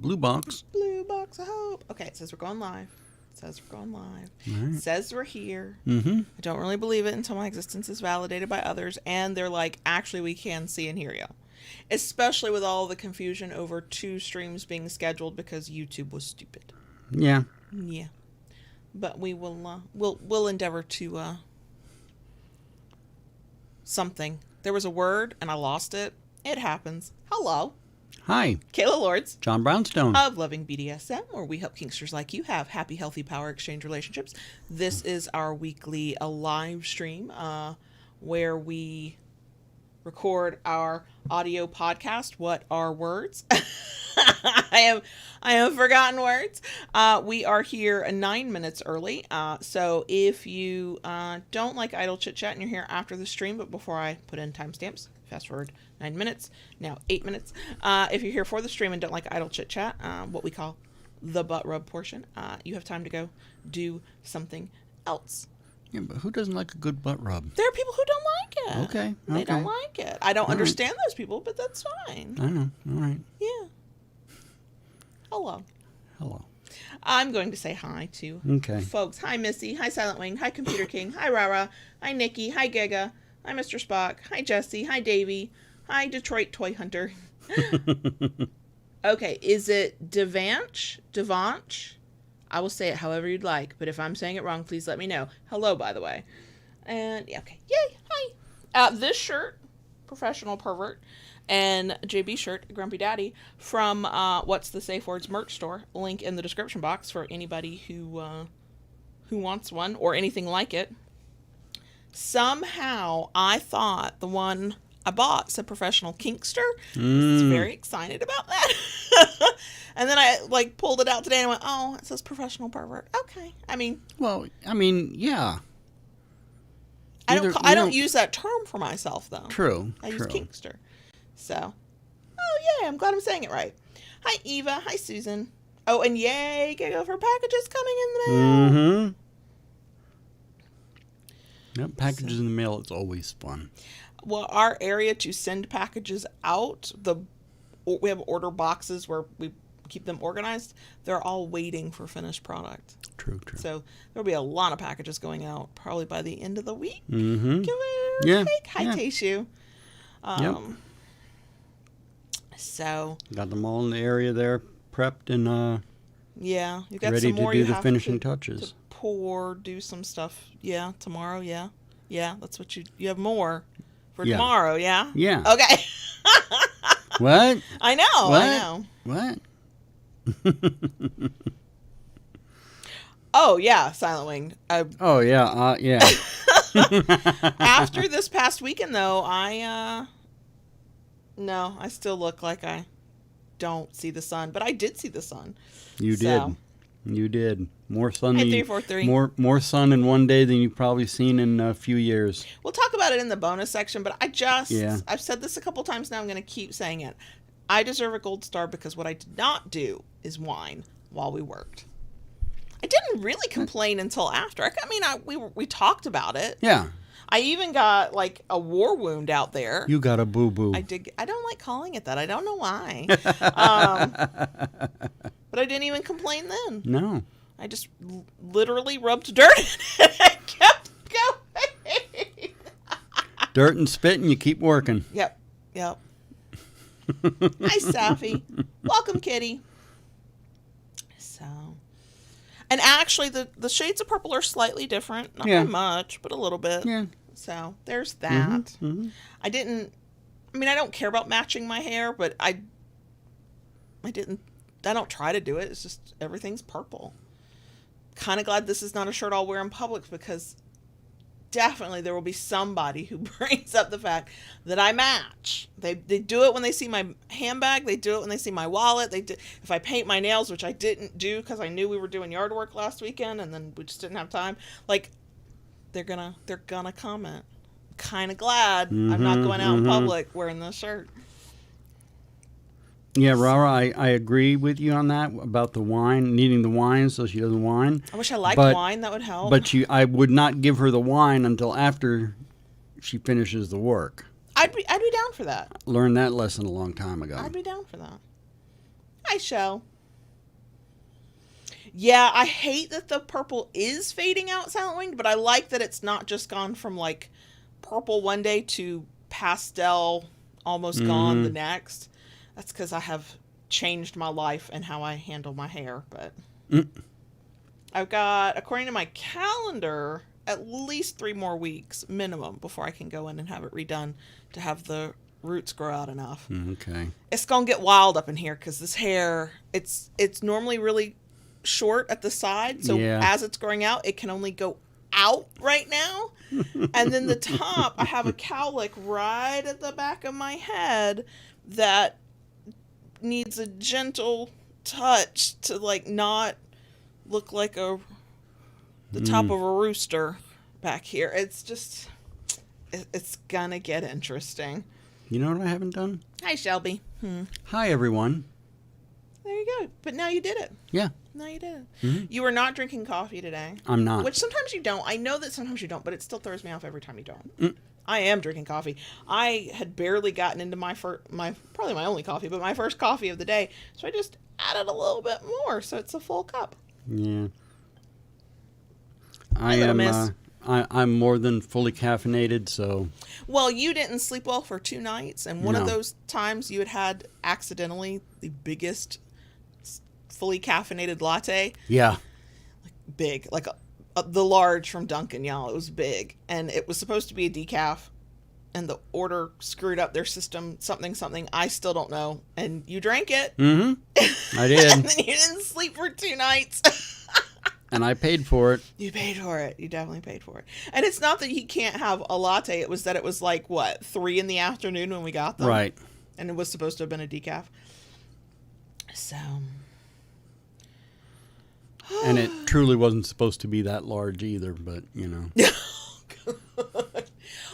blue box. Blue box of hope. Okay, it says we're going live. All right. It says we're here. Mm-hmm. I don't really believe it until my existence is validated by others, and they're like, actually, we can see and hear you. Especially with all the confusion over 2 streams being scheduled because YouTube was stupid. Yeah. Yeah. But we will, we'll endeavor to, something. There was a word, and I lost it. It happens. Hello. Hi. Kayla Lords. John Brownstone. Of Loving BDSM, where we help kinksters like you have happy, healthy power exchange relationships. This is our weekly live stream where we record our audio podcast. What are words? I have forgotten words. We are here 9 minutes early. So if you don't like idle chit chat and you're here after the stream, but before I put in timestamps, fast forward 9 minutes, now 8 minutes. If you're here for the stream and don't like idle chit chat, what we call the butt rub portion, you have time to go do something else. Yeah, but who doesn't like a good butt rub? There are people who don't like it. Okay. They don't like it. I don't understand those people, but that's fine. I know. All right. Yeah. Hello. I'm going to say hi to folks. Hi, Missy. Hi, Silent Wing. Hi, Computer King. Hi, Rara. Hi, Nikki. Hi, Giga. Hi, Mr. Spock. Hi, Jesse. Hi, Davey. Hi, Detroit Toy Hunter. Okay, is it Devanch? I will say it however you'd like, but if I'm saying it wrong, please let me know. Hello, by the way. And, yeah, okay. Yay, hi. This shirt, Professional Pervert, and JB shirt, Grumpy Daddy, from What's the Safe Words merch store. Link in the description box for anybody who wants one or anything like it. Somehow, I thought the one I bought said Professional Kinkster. I was very excited about that. And then I pulled it out today and I went, oh, it says Professional Pervert. Okay. Yeah. I don't use that term for myself, though. True. I use Kinkster. So, oh, yay, I'm glad I'm saying it right. Hi, Eva. Hi, Susan. Oh, and yay, Giga for packages coming in the mail. Mm-hmm. Yep, packages in the mail, it's always fun. Well, our area to send packages out, we have order boxes where we keep them organized. They're all waiting for finished product. True. So there'll be a lot of packages going out probably by the end of the week. Mm-hmm. Give it a take. Hi, Tayshu. Yep. So got them all in the area there, prepped and yeah, you got ready some more to do you the have finishing to touches. Pour, do some stuff. Yeah, tomorrow. Yeah, that's what you have more for Yeah. tomorrow. Yeah. Yeah. Okay. What? I know. What? I know. What? Oh yeah, Silent Wing. Oh yeah. Yeah. After this past weekend, though, I still look like I don't see the sun, but I did see the sun. You did. More sun. Hey, 343. More sun in one day than you've probably seen in a few years. We'll talk about it in the bonus section, but Yeah. I've said this a couple times now. I'm going to keep saying it. I deserve a gold star because what I did not do is whine while we worked. I didn't really complain until after. We talked about it. Yeah. I even got a war wound out there. You got a boo-boo. I did. I don't like calling it that. I don't know why. But I didn't even complain then. No. I just literally rubbed dirt in it and kept going. Dirt and spit and you keep working. Yep. Hi, Safi. Welcome, Kitty. So, and actually, the shades of purple are slightly different. Not by much, but a little bit. Yeah. So there's that. Mm-hmm. I don't care about matching my hair, but I don't try to do it. It's just everything's purple. Kind of glad this is not a shirt I'll wear in public because definitely there will be somebody who brings up the fact that I match. They do it when they see my handbag. They do it when they see my wallet. If I paint my nails, which I didn't do because I knew we were doing yard work last weekend and then we just didn't have time. They're gonna comment. Kind of glad I'm not going out in public wearing this shirt. Yeah, Rara, I agree with you on that about the wine, needing the wine so she doesn't whine. I wish I liked wine. That would help. But I would not give her the wine until after she finishes the work. I'd be down for that. Learned that lesson a long time ago. I'd be down for that. Hi, Shell. Yeah, I hate that the purple is fading out Silent Winged, but I like that it's not just gone from like purple one day to pastel almost gone the next. That's because I have changed my life and how I handle my hair. But I've got, according to my calendar, at least 3 more weeks minimum before I can go in and have it redone to have the roots grow out enough. Okay. It's gonna get wild up in here because this hair, it's normally really short at the side, so as it's growing out, it can only go out right now. And then the top, I have a cowlick right at the back of my head that needs a gentle touch to like not look like the top of a rooster back here. It's just, it's gonna get interesting. You know what I haven't done? Hi, Shelby. Hi, everyone. There you go. But now you did it. Yeah. No, you didn't. You were not drinking coffee today. I'm not. Which sometimes you don't. I know that sometimes you don't, but it still throws me off every time you don't. I am drinking coffee. I had barely gotten into my probably my only coffee, but my first coffee of the day. So I just added a little bit more, so it's a full cup. Yeah. Miss. I'm more than fully caffeinated, so. Well, you didn't sleep well for 2 nights, and one of those times you had accidentally the biggest fully caffeinated latte. Yeah. Big, like the large from Dunkin', y'all. It was big, and it was supposed to be a decaf, and the order screwed up their system. Something. I still don't know. And you drank it. I did. And then you didn't sleep for 2 nights. And I paid for it. You paid for it. You definitely paid for it. And it's not that he can't have a latte. It was that it was like, 3 in the afternoon when we got them? Right. And it was supposed to have been a decaf. So. And it truly wasn't supposed to be that large either, but, you know.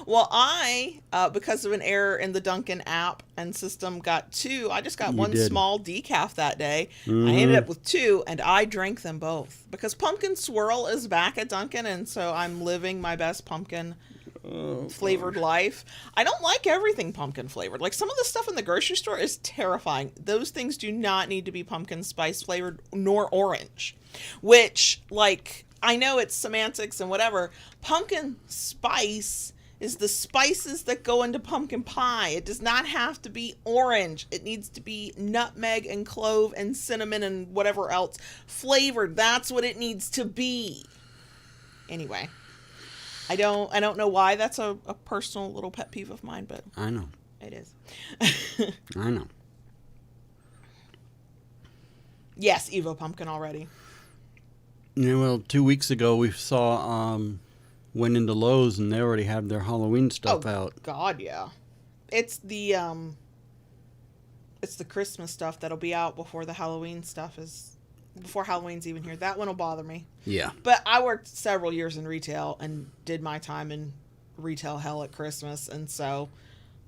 Well, I, because of an error in the Dunkin' app and system, got 2. I just got one small decaf that day. I ended up with 2, and I drank them both. Because Pumpkin Swirl is back at Dunkin', and so I'm living my best pumpkin flavored life. I don't like everything pumpkin flavored. Like, some of the stuff in the grocery store is terrifying. Those things do not need to be pumpkin spice flavored, nor orange. Which, like, I know it's semantics and whatever. Pumpkin spice is the spices that go into pumpkin pie. It does not have to be orange. It needs to be nutmeg and clove and cinnamon and whatever else flavored. That's what it needs to be. Anyway, I don't know why that's a personal little pet peeve of mine, but I know. it is. I know. Yes, Evo Pumpkin already. Yeah, well, 2 weeks ago we saw, went into Lowe's and they already have their Halloween stuff out. God, yeah. It's the Christmas stuff that'll be out before the Halloween stuff before Halloween's even here. That one will bother me. Yeah. But I worked several years in retail and did my time in retail hell at Christmas, and so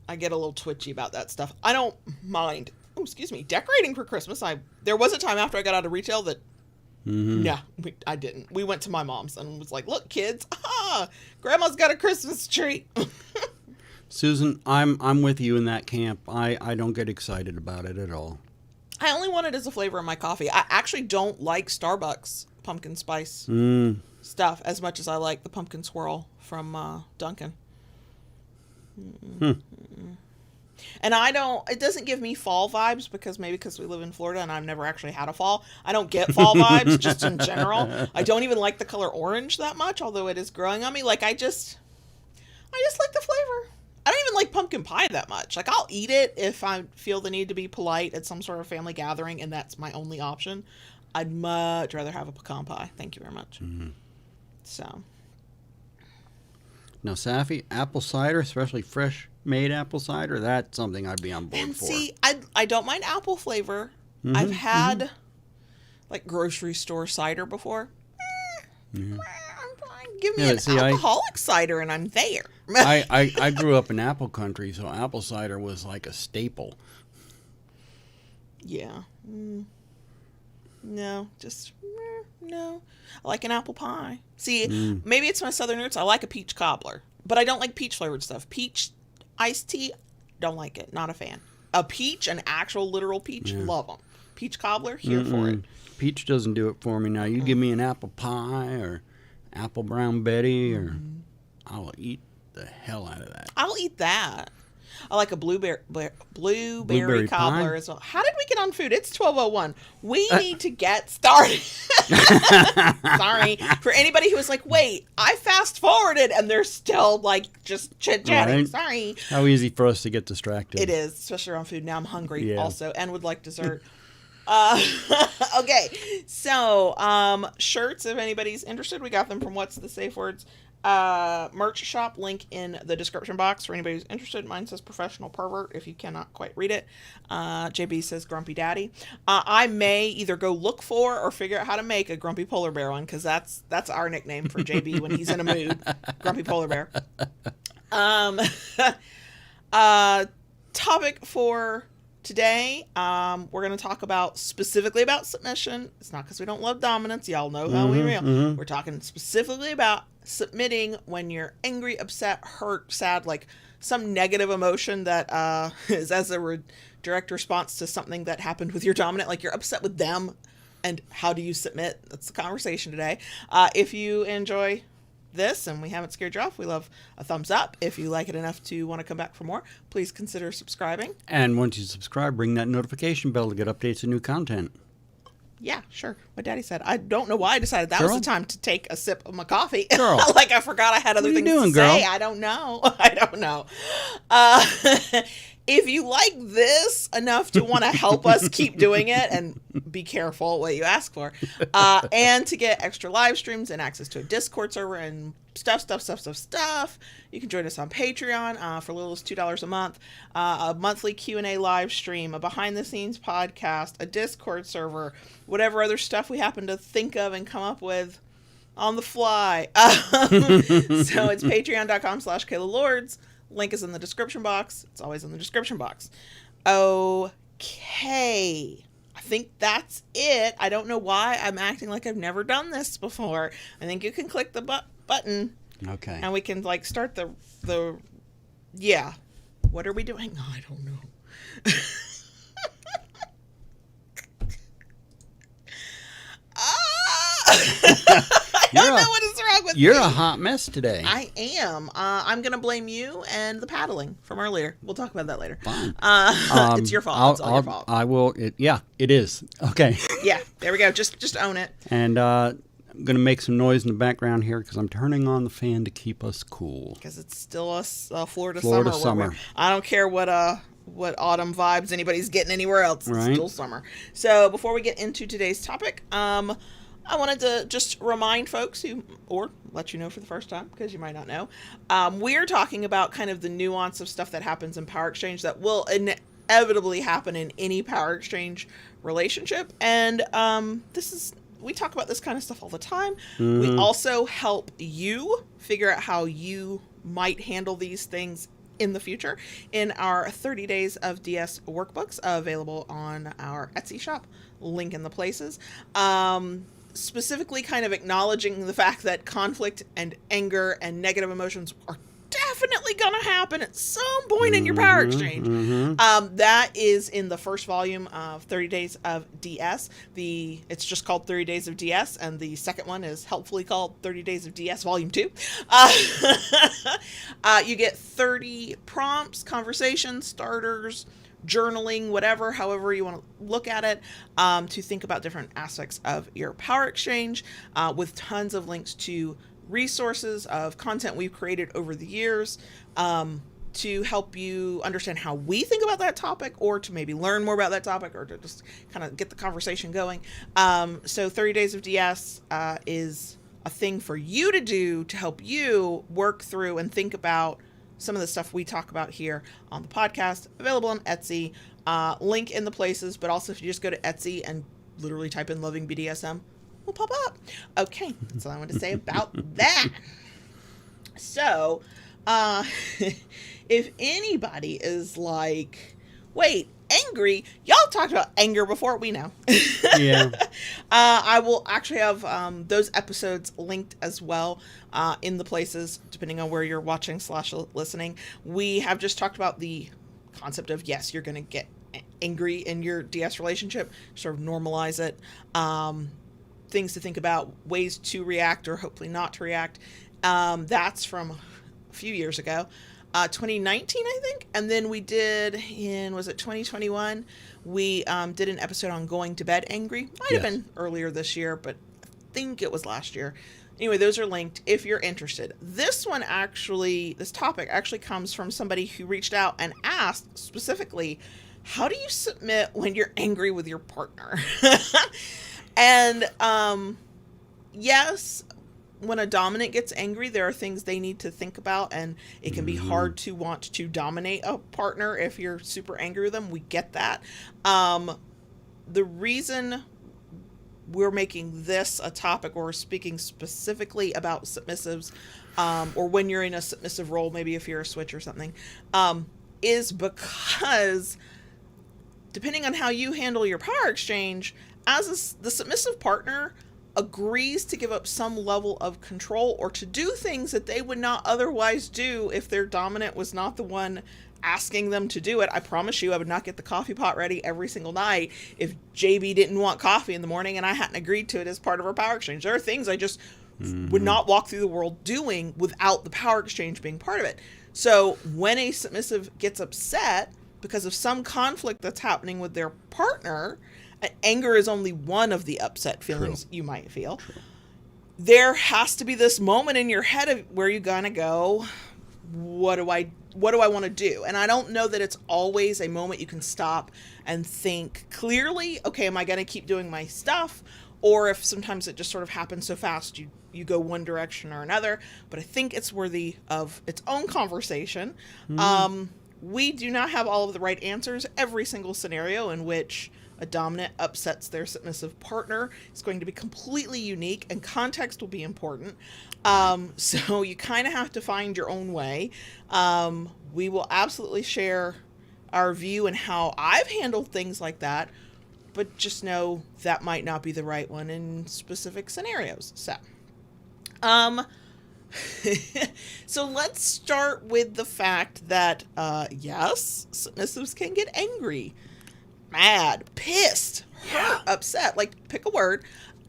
I get a little twitchy about that stuff. I don't mind, decorating for Christmas. There was a time after I got out of retail that no, I didn't. We went to my mom's and was like, look, kids, Grandma's got a Christmas tree. Susan, I'm with you in that camp. I don't get excited about it at all. I only want it as a flavor in my coffee. I actually don't like Starbucks pumpkin spice stuff as much as I like the pumpkin swirl from Dunkin'. And it doesn't give me fall vibes because we live in Florida and I've never actually had a fall. I don't get fall vibes just in general. I don't even like the color orange that much, although it is growing on me. Like, I just like the flavor. I don't even like pumpkin pie that much. Like, I'll eat it if I feel the need to be polite at some sort of family gathering and that's my only option. I'd much rather have a pecan pie. Thank you very much. So. Now, Safi, apple cider, especially fresh made apple cider, that's something I'd be on board for. See, I don't mind apple flavor. I've had like grocery store cider before. Give me an alcoholic cider and I'm there. I grew up in apple country, so apple cider was like a staple. Yeah. No. I like an apple pie. See, maybe it's my southern roots. I like a peach cobbler, but I don't like peach flavored stuff. Peach iced tea, don't like it. Not a fan. A peach, an actual literal peach, love them. peach cobbler, here for it. Peach doesn't do it for me now. You give me an apple pie or apple brown Betty, or I'll eat the hell out of that. I'll eat that. I like a blueberry Blueberry cobbler pie? as well. How did we get on food? It's 12:01. We need to get started. Sorry for anybody who was like, "Wait, I fast forwarded," and they're still like just chit chatting. Right. Sorry. How easy for us to get distracted. It is, especially around food. Now I'm hungry also, and would like dessert. Okay, so shirts. If anybody's interested, we got them from What's the Safe Words merch shop. Link in the description box for anybody who's interested. Mine says professional pervert if you cannot quite read it. JB says grumpy daddy. I may either go look for or figure out how to make a grumpy polar bear one, because that's our nickname for JB when he's in a mood. Grumpy polar bear. Topic for today, we're going to talk specifically about submission. It's not because we don't love dominance. Y'all know how we feel. We're talking specifically about submitting when you're angry, upset, hurt, sad, like some negative emotion that is as a direct response to something that happened with your dominant, like you're upset with them, and how do you submit? That's the conversation today. If you enjoy this and we haven't scared you off, we love a thumbs up. If you like it enough to want to come back for more, please consider subscribing. And once you subscribe, ring that notification bell to get updates and new content. Yeah, sure. What Daddy said. I don't know why I decided that was the time to take a sip of my coffee. Girl. Like I forgot I had other things to say. I don't know. If you like this enough to want to help us keep doing it, and be careful what you ask for, and to get extra live streams and access to a Discord server and stuff, you can join us on Patreon for as little as $2 a month, a monthly Q&A live stream, a behind-the-scenes podcast, a Discord server, whatever other stuff we happen to think of and come up with on the fly. So it's patreon.com/KaylaLords. Link is in the description box. It's always in the description box. Okay. I think that's it. I don't know why I'm acting like I've never done this before. I think you can click the button. Okay. And we can start the yeah. What are we doing? Oh, I don't know. I don't know what is wrong with me. You're a hot mess today. I am. I'm going to blame you and the paddling from earlier. We'll talk about that later. Fine. It's your fault. It's all your fault. I will. It is. Okay. Yeah, there we go. Just own it. And I'm going to make some noise in the background here because I'm turning on the fan to keep us cool. Because it's still a Florida summer. I don't care what autumn vibes anybody's getting anywhere else. It's Right. still summer. So before we get into today's topic, I wanted to just remind folks or let you know for the first time, because you might not know, we're talking about kind of the nuance of stuff that happens in power exchange that will inevitably happen in any power exchange relationship. And we talk about this kind of stuff all the time. Mm-hmm. We also help you figure out how you might handle these things in the future in our 30 Days of DS workbooks available on our Etsy shop. Link in the places. Specifically kind of acknowledging the fact that conflict and anger and negative emotions are definitely going to happen at some point in your power exchange. Mm-hmm. That is in the first volume of 30 Days of DS. It's just called 30 Days of DS, and the second one is helpfully called 30 Days of DS Volume 2. You get 30 prompts, conversations, starters, journaling, however you want to look at it, to think about different aspects of your power exchange, with tons of links to resources of content we've created over the years, to help you understand how we think about that topic, or to maybe learn more about that topic, or to just kind of get the conversation going. So 30 Days of DS is a thing for you to do to help you work through and think about some of the stuff we talk about here on the podcast. Available on Etsy, link in the places, but also if you just go to Etsy and literally type in Loving BDSM, will pop up. Okay, that's all I want to say about that. So, if anybody is like, wait, angry, y'all talked about anger before, we know. Yeah. I will actually have those episodes linked as well in the places, depending on where you're watching / listening. We have just talked about the concept of, yes, you're going to get angry in your DS relationship, sort of normalize it. Things to think about, ways to react or hopefully not to react. That's from a few years ago, 2019, I think. And then we did was it 2021? We did an episode on going to bed angry. Might have been earlier this year, but I think it was last year. Anyway, those are linked if you're interested. This topic actually comes from somebody who reached out and asked specifically, how do you submit when you're angry with your partner? And yes, when a dominant gets angry, there are things they need to think about, and it can be hard to want to dominate a partner if you're super angry with them. We get that. The reason we're making this a topic, or speaking specifically about submissives, or when you're in a submissive role, maybe if you're a switch or something, is because depending on how you handle your power exchange, the submissive partner agrees to give up some level of control or to do things that they would not otherwise do if their dominant was not the one asking them to do it. I promise you, I would not get the coffee pot ready every single night if JB didn't want coffee in the morning and I hadn't agreed to it as part of our power exchange. There are things I just would not walk through the world doing without the power exchange being part of it. So when a submissive gets upset because of some conflict that's happening with their partner, anger is only one of the upset feelings you might feel. There has to be this moment in your head where you're gonna go, what do I want to do? And I don't know that it's always a moment you can stop and think clearly, okay, am I going to keep doing my stuff? Or if sometimes it just sort of happens so fast, you go one direction or another. But I think it's worthy of its own conversation. We do not have all of the right answers. Every single scenario in which a dominant upsets their submissive partner is going to be completely unique, and context will be important. So you kind of have to find your own way. We will absolutely share our view and how I've handled things like that, but just know that might not be the right one in specific scenarios. So let's start with the fact that, yes, submissives can get angry, mad, pissed, hurt, upset, like pick a word,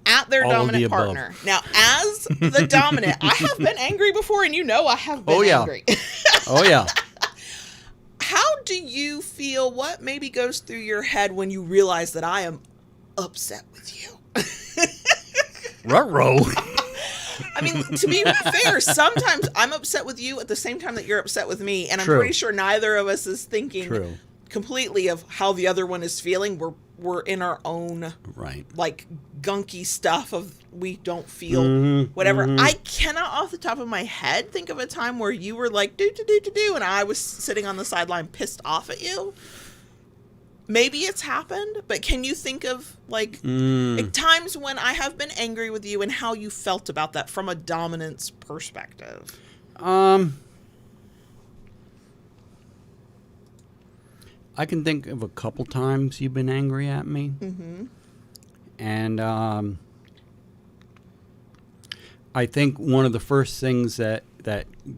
at their dominant partner. Now, as the dominant, I have been angry before, and I have been angry. Oh, yeah. How do you feel? What maybe goes through your head when you realize that I am upset with you? Ruh-roh. I mean, to be fair, sometimes I'm upset with you at the same time that you're upset with me, and I'm pretty sure neither of us is thinking completely of how the other one is feeling. We're in our own like gunky stuff of we don't feel whatever. I cannot off the top of my head think of a time where you were like do and I was sitting on the sideline pissed off at you. Maybe it's happened, but can you think of like times when I have been angry with you and how you felt about that from a dominance perspective? I can think of a couple times you've been angry at me. And I think one of the first things that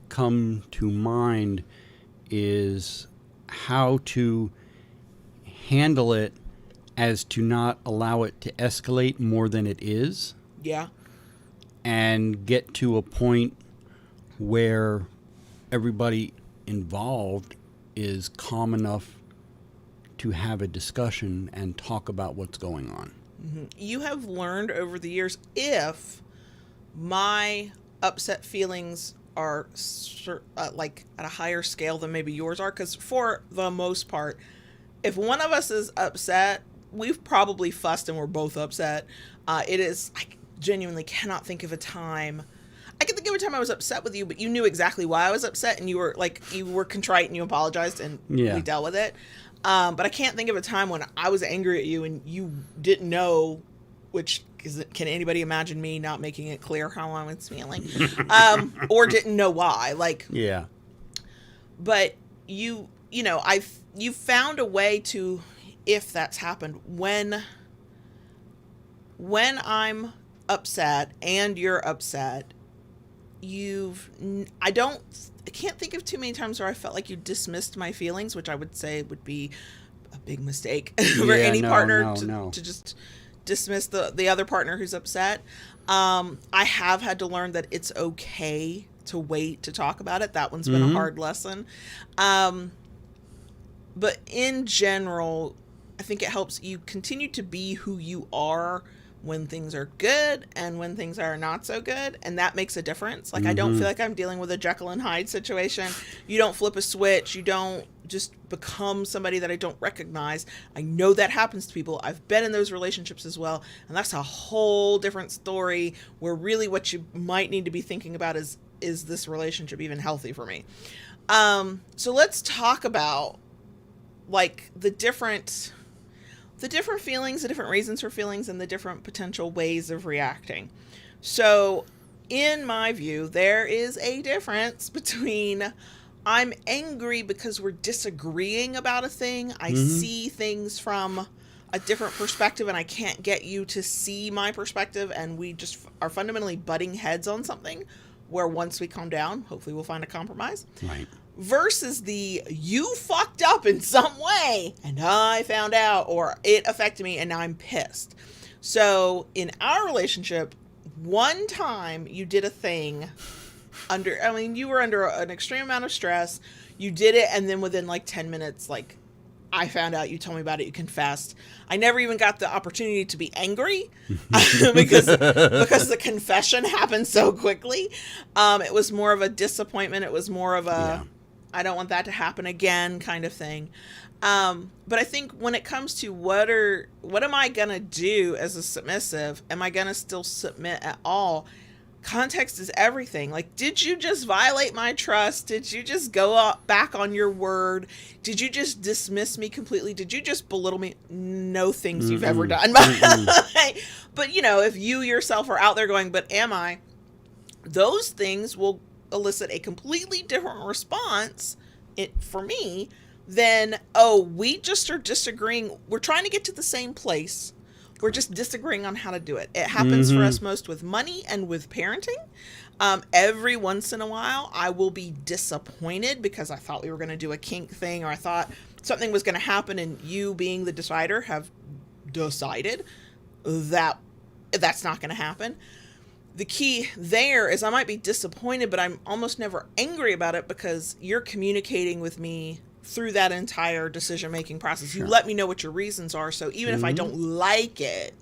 come to mind is how to handle it as to not allow it to escalate more than it is. Yeah. And get to a point where everybody involved is calm enough to have a discussion and talk about what's going on. You have learned over the years, if my upset feelings are like at a higher scale than maybe yours are, because for the most part, if one of us is upset, we've probably fussed and we're both upset. I genuinely cannot think of a time. I can think of a time I was upset with you, but you knew exactly why I was upset, and you were contrite and you apologized, and we dealt with it. But I can't think of a time when I was angry at you and you didn't know, can anybody imagine me not making it clear how I was feeling, or didn't know why? But you found a way to, if that's happened, when I'm upset and you're upset, I can't think of too many times where I felt like you dismissed my feelings, which I would say would be a big mistake for any no, partner no, to, no. to just dismiss the other partner who's upset. I have had to learn that it's okay to wait to talk about it. That one's been a hard lesson. But in general, I think it helps you continue to be who you are when things are good and when things are not so good. And that makes a difference. Like, I don't feel like I'm dealing with a Jekyll and Hyde situation. You don't flip a switch. You don't just become somebody that I don't recognize. I know that happens to people. I've been in those relationships as well. And that's a whole different story, where really what you might need to be thinking about is this relationship even healthy for me? So let's talk about, like, the different feelings, the different reasons for feelings, and the different potential ways of reacting. So in my view, there is a difference between I'm angry because we're disagreeing about a thing. I see things from a different perspective and I can't get you to see my perspective, and we just are fundamentally butting heads on something, where once we calm down, hopefully we'll find a compromise. Right. Versus the you fucked up in some way and I found out, or it affected me and now I'm pissed. So in our relationship, one time you did a thing you were under an extreme amount of stress. You did it, and then within like 10 minutes, like, I found out, you told me about it, you confessed. I never even got the opportunity to be angry because the confession happened so quickly. It was more of a disappointment. It was more of a, I don't want that to happen again kind of thing. But I think when it comes to what am I going to do as a submissive? Am I going to still submit at all? Context is everything. Like, did you just violate my trust? Did you just go back on your word? Did you just dismiss me completely? Did you just belittle me? No things you've ever done. But, you know, if you yourself are out there going, but am I? Those things will elicit a completely different response for me than, oh, we just are disagreeing. We're trying to get to the same place. We're just disagreeing on how to do it. It happens for us most with money and with parenting. Every once in a while, I will be disappointed because I thought we were going to do a kink thing, or I thought something was going to happen, and you, being the decider, have decided that that's not going to happen. The key there is I might be disappointed, but I'm almost never angry about it because you're communicating with me through that entire decision-making process. You let me know what your reasons are. So even if I don't like it,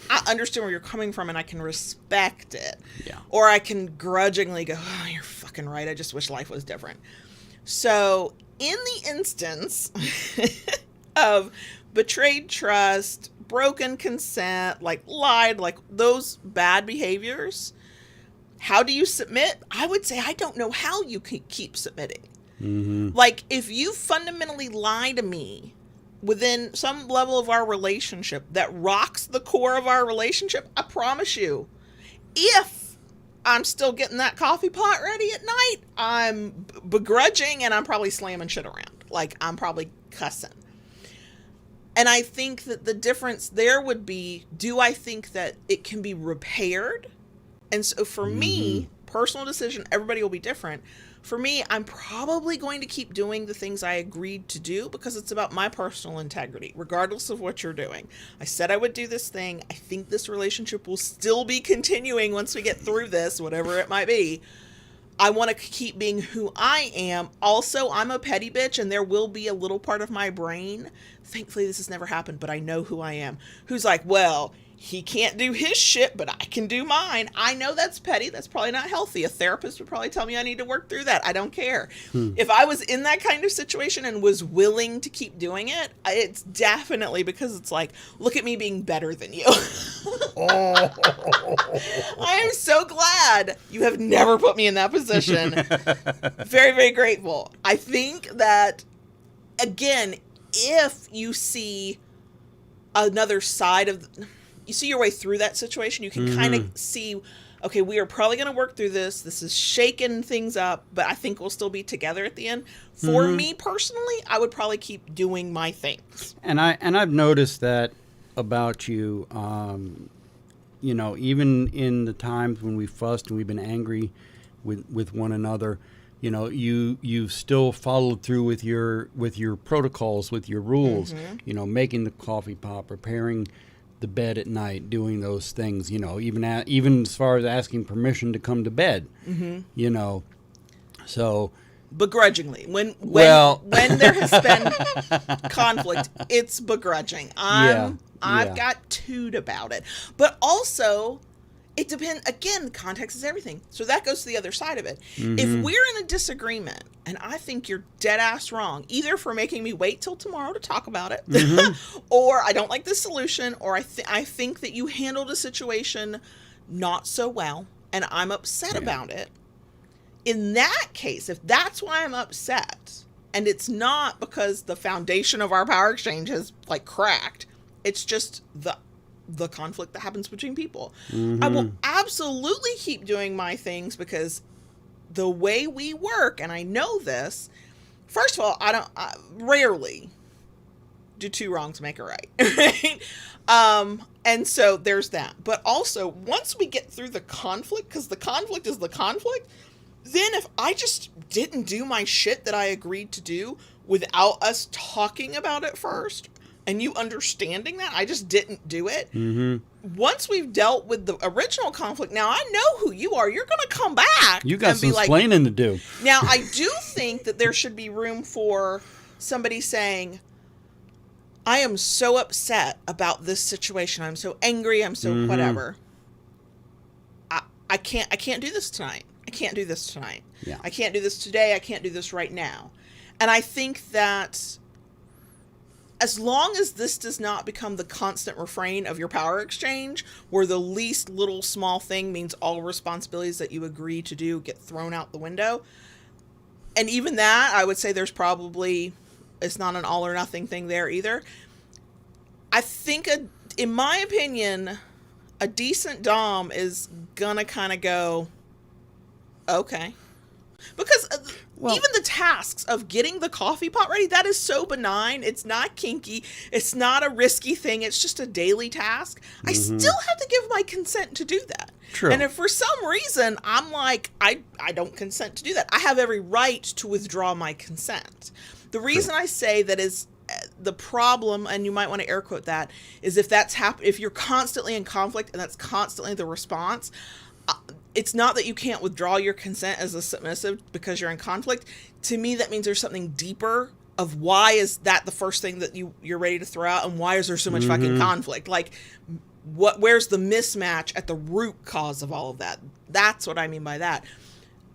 I understand where you're coming from and I can respect it. Yeah. Or I can grudgingly go, oh, you're fucking right. I just wish life was different. So in the instance of betrayed trust, broken consent, like lied, like those bad behaviors, how do you submit? I would say I don't know how you can keep submitting. Like, if you fundamentally lie to me within some level of our relationship that rocks the core of our relationship, I promise you, if I'm still getting that coffee pot ready at night, I'm begrudging and I'm probably slamming shit around. Like, I'm probably cussing. And I think that the difference there would be, do I think that it can be repaired? And so for me, personal decision, everybody will be different. For me, I'm probably going to keep doing the things I agreed to do because it's about my personal integrity, regardless of what you're doing. I said I would do this thing. I think this relationship will still be continuing once we get through this, whatever it might be. I want to keep being who I am. Also, I'm a petty bitch, and there will be a little part of my brain, thankfully this has never happened, but I know who I am, who's like, well, he can't do his shit, but I can do mine. I know that's petty. That's probably not healthy. A therapist would probably tell me I need to work through that. I don't care. If I was in that kind of situation and was willing to keep doing it, it's definitely because it's like, look at me being better than you. I am so glad you have never put me in that position. Very, very grateful. I think that, again, if you see another side of... you see your way through that situation, you can kind of see, okay, we are probably going to work through this. This is shaking things up, but I think we'll still be together at the end. For me personally, I would probably keep doing my things. And I've noticed that about you, you know, even in the times when we fussed and we've been angry with one another, You know, you've still followed through with your protocols, with your rules. You know, making the coffee pot, preparing the bed at night, doing those things. You know, even as far as asking permission to come to bed. You know, so begrudgingly. When there has been conflict, it's begrudging. I've got toot about it. But also, it depends. Again, context is everything. So that goes to the other side of it. If we're in a disagreement, and I think you're dead ass wrong, either for making me wait till tomorrow to talk about it, or I don't like the solution, or I think that you handled a situation not so well, and I'm upset about it. In that case, if that's why I'm upset, and it's not because the foundation of our power exchange has like cracked, it's just the conflict that happens between people. I will absolutely keep doing my things because the way we work, and I know this, first of all, I rarely do two wrongs make a right. Right? And so there's that. But also, once we get through the conflict, because the conflict is the conflict, then if I just didn't do my shit that I agreed to do without us talking about it first, and you understanding that, I just didn't do it. Once we've dealt with the original conflict, now I know who you are. You're going to come back. You got some explaining to do. Now, I do think that there should be room for somebody saying, I am so upset about this situation. I'm so angry. I'm so whatever. I can't do this tonight. I can't do this tonight. Yeah. I can't do this today. I can't do this right now. And I think that as long as this does not become the constant refrain of your power exchange, where the least little small thing means all responsibilities that you agree to do get thrown out the window. And even that, I would say there's probably, it's not an all or nothing thing there either. I think, in my opinion, a decent Dom is gonna kind of go, okay. Because even the tasks of getting the coffee pot ready, that is so benign. It's not kinky. It's not a risky thing. It's just a daily task. I still have to give my consent to do that. True. And if for some reason I'm like, I don't consent to do that, I have every right to withdraw my consent. The reason I say that is the problem, and you might want to air quote that, is if that's if you're constantly in conflict and that's constantly the response, it's not that you can't withdraw your consent as a submissive because you're in conflict. To me, that means there's something deeper of why is that the first thing that you're ready to throw out, and why is there so much fucking conflict? Like, where's the mismatch at the root cause of all of that? That's what I mean by that.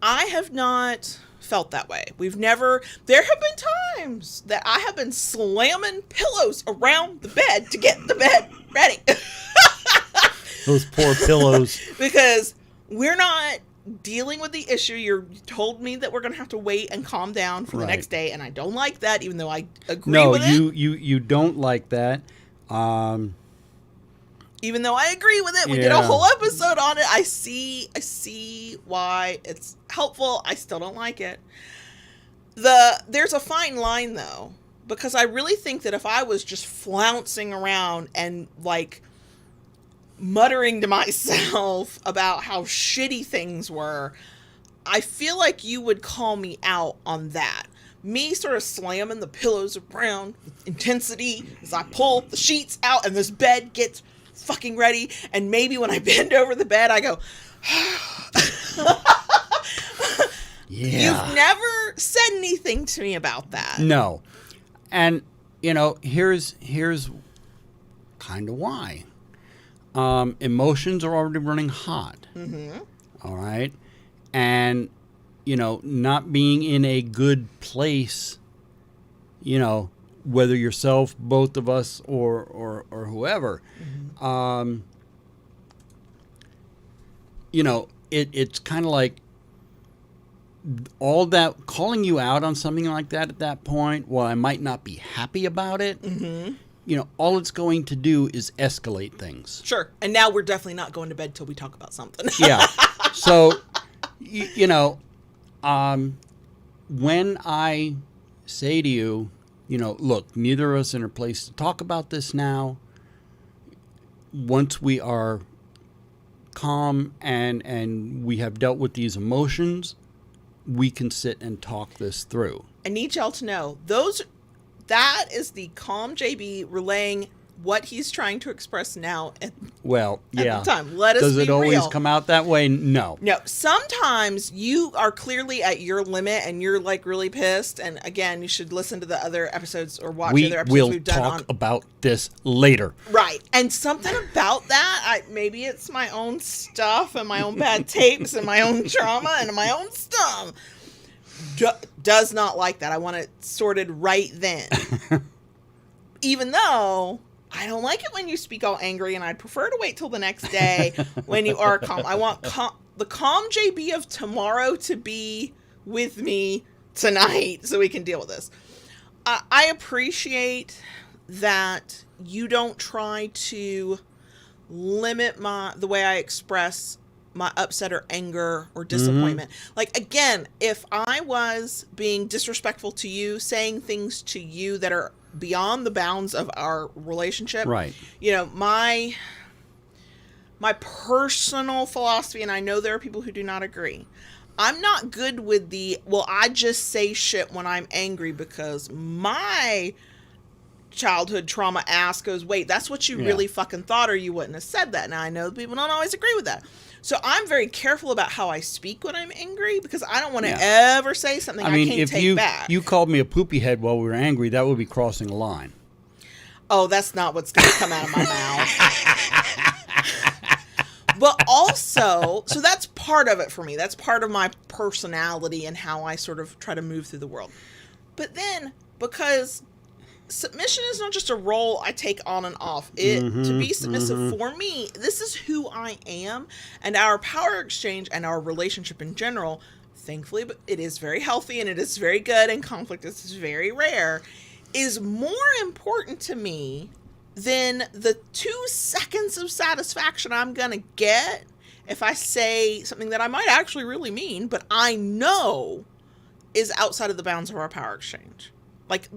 I have not felt that way. There have been times that I have been slamming pillows around the bed to get the bed ready. Those poor pillows. Because we're not dealing with the issue. You told me that we're going to have to wait and calm down for the next day, and I don't like that, even though I agree with it. No, you don't like that. Even though I agree with it, we did a whole episode on it. I see why it's helpful. I still don't like it. There's a fine line, though, because I really think that if I was just flouncing around and, like, muttering to myself about how shitty things were, I feel like you would call me out on that. Me sort of slamming the pillows around with intensity as I pull the sheets out and this bed gets fucking ready, and maybe when I bend over the bed I go You've never said anything to me about that. No. And here's kind of why. Emotions are already running hot. All right. And, not being in a good place, whether yourself, both of us, or whoever, it's kind of like all that calling you out on something like that at that point, while I might not be happy about it, all it's going to do is escalate things. Sure. And now we're definitely not going to bed till we talk about something. Yeah. So, when I say to you, look, neither of us are in a place to talk about this now. Once we are calm and we have dealt with these emotions, we can sit and talk this through. I need y'all to know that is the calm JB relaying what he's trying to express now at the time. Let us Does be it always real. come out that way? No. No, sometimes you are clearly at your limit and you're like really pissed. And again, you should listen to the other episodes or watch the other episodes we've done on. We will talk about this later. Right. And something about that, maybe it's my own stuff and my own bad tapes and my own trauma and my own stuff, does not like that. I want it sorted right then. Even though I don't like it when you speak all angry, and I'd prefer to wait till the next day when you are calm. I want the calm JB of tomorrow to be with me tonight so we can deal with this. I appreciate that you don't try to limit the way I express my upset or anger or disappointment. Like, again, if I was being disrespectful to you, saying things to you that are beyond the bounds of our relationship, right? You know, my personal philosophy, and I know there are people who do not agree, I'm not good with I just say shit when I'm angry, because my childhood trauma ass goes, wait, that's what you really fucking thought, or you wouldn't have said that. Now, I know people don't always agree with that. So I'm very careful about how I speak when I'm angry, because I don't want to ever say something I can't take back. If you called me a poopy head while we were angry, that would be crossing a line. Oh, that's not what's going to come out of my mouth. But also, so that's part of it for me. That's part of my personality and how I sort of try to move through the world. But then, because submission is not just a role I take on and off. To be submissive for me, this is who I am, and our power exchange and our relationship in general, thankfully, but it is very healthy and it is very good, and conflict is very rare, is more important to me than the 2 seconds of satisfaction I'm gonna get if I say something that I might actually really mean, but I know is outside of the bounds of our power exchange. Like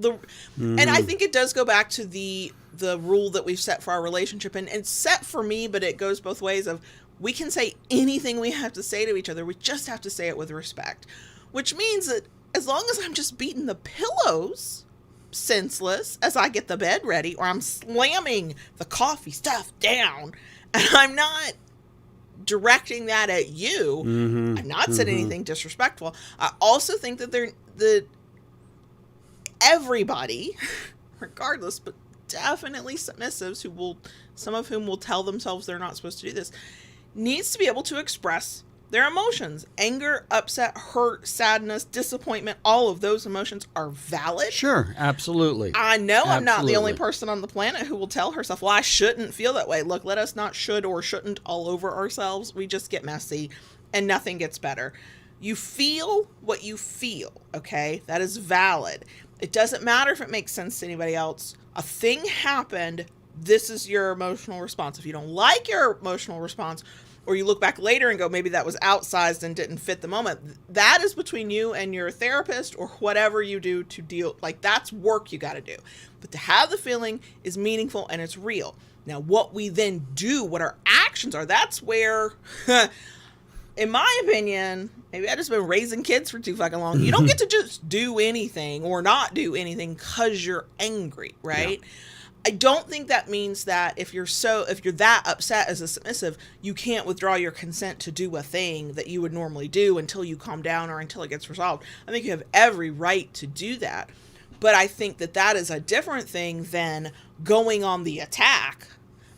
and I think it does go back to the rule that we've set for our relationship, and it's set for me, but it goes both ways of, we can say anything we have to say to each other. We just have to say it with respect, which means that as long as I'm just beating the pillows senseless as I get the bed ready, or I'm slamming the coffee stuff down, and I'm not directing that at you, I'm not saying anything disrespectful. I also think that everybody, regardless, but definitely submissives, some of whom will tell themselves they're not supposed to do this, needs to be able to express their emotions. Anger, upset, hurt, sadness, disappointment, all of those emotions are valid. Sure, absolutely. I know I'm not the only person on the planet who will tell herself, well, I shouldn't feel that way. Look, let us not should or shouldn't all over ourselves. We just get messy and nothing gets better. You feel what you feel, okay? That is valid. It doesn't matter if it makes sense to anybody else. A thing happened. This is your emotional response. If you don't like your emotional response, or you look back later and go, maybe that was outsized and didn't fit the moment, that is between you and your therapist or whatever you do to deal. Like, that's work you got to do. But to have the feeling is meaningful and it's real. Now, what we then do, what our actions are, that's where, in my opinion, maybe I've just been raising kids for too fucking long. You don't get to just do anything or not do anything because you're angry, right? Yeah. I don't think that means that if you're that upset as a submissive, you can't withdraw your consent to do a thing that you would normally do until you calm down or until it gets resolved. I think you have every right to do that. But I think that is a different thing than going on the attack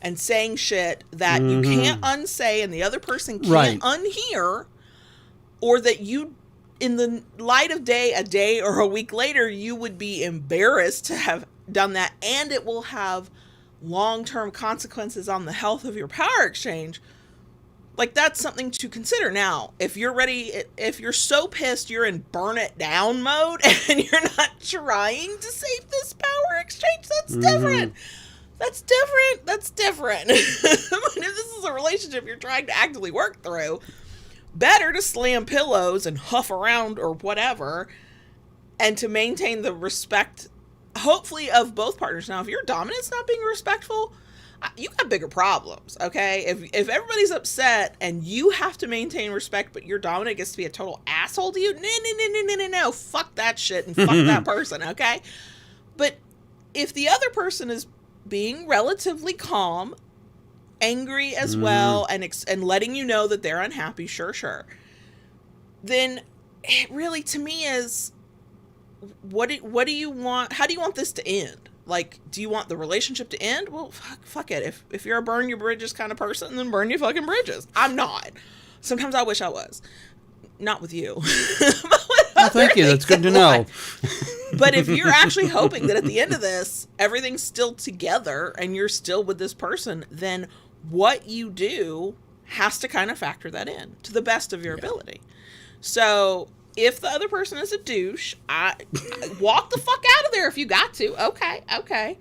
and saying shit that you can't unsay and the other person can't unhear, or that you, in the light of day, a day or a week later, you would be embarrassed to have done that, and it will have long-term consequences on the health of your power exchange. Like, that's something to consider. Now, if you're ready, if you're so pissed you're in burn it down mode and you're not trying to save this power exchange, that's different. That's different. That's different. But if this is a relationship you're trying to actively work through, better to slam pillows and huff around or whatever, and to maintain the respect, hopefully, of both partners. Now, if your dominant's not being respectful, you got bigger problems, okay? If everybody's upset and you have to maintain respect, but your dominant gets to be a total asshole to you, no, fuck that shit and fuck that person, okay? But if the other person is being relatively calm, angry as well, and letting you know that they're unhappy, sure, then it really, to me, is what do you want? How do you want this to end? Like, do you want the relationship to end? Well, fuck it. If you're a burn your bridges kind of person, then burn your fucking bridges. I'm not. Sometimes I wish I was. Not with you. Well, thank you. That's good to know. But if you're actually hoping that at the end of this, everything's still together and you're still with this person, then what you do has to kind of factor that in to the best of your ability. So if the other person is a douche, I walk the fuck out of there if you got to. Okay.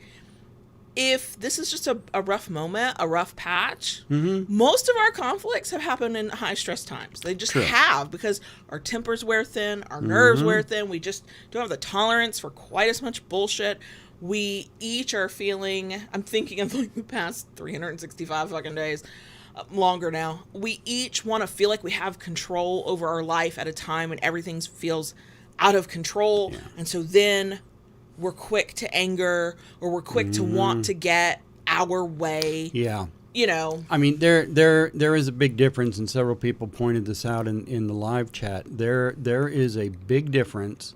If this is just a rough moment, a rough patch, most of our conflicts have happened in high stress times. They just have, because our tempers wear thin, our nerves wear thin. We just don't have the tolerance for quite as much bullshit. We each are feeling, I'm thinking of like the past 365 fucking days, longer now. We each want to feel like we have control over our life at a time when everything feels out of control. Yeah. And so then we're quick to anger, or we're quick to want to get our way. Yeah. You know. I mean, there is a big difference, and several people pointed this out in the live chat. There is a big difference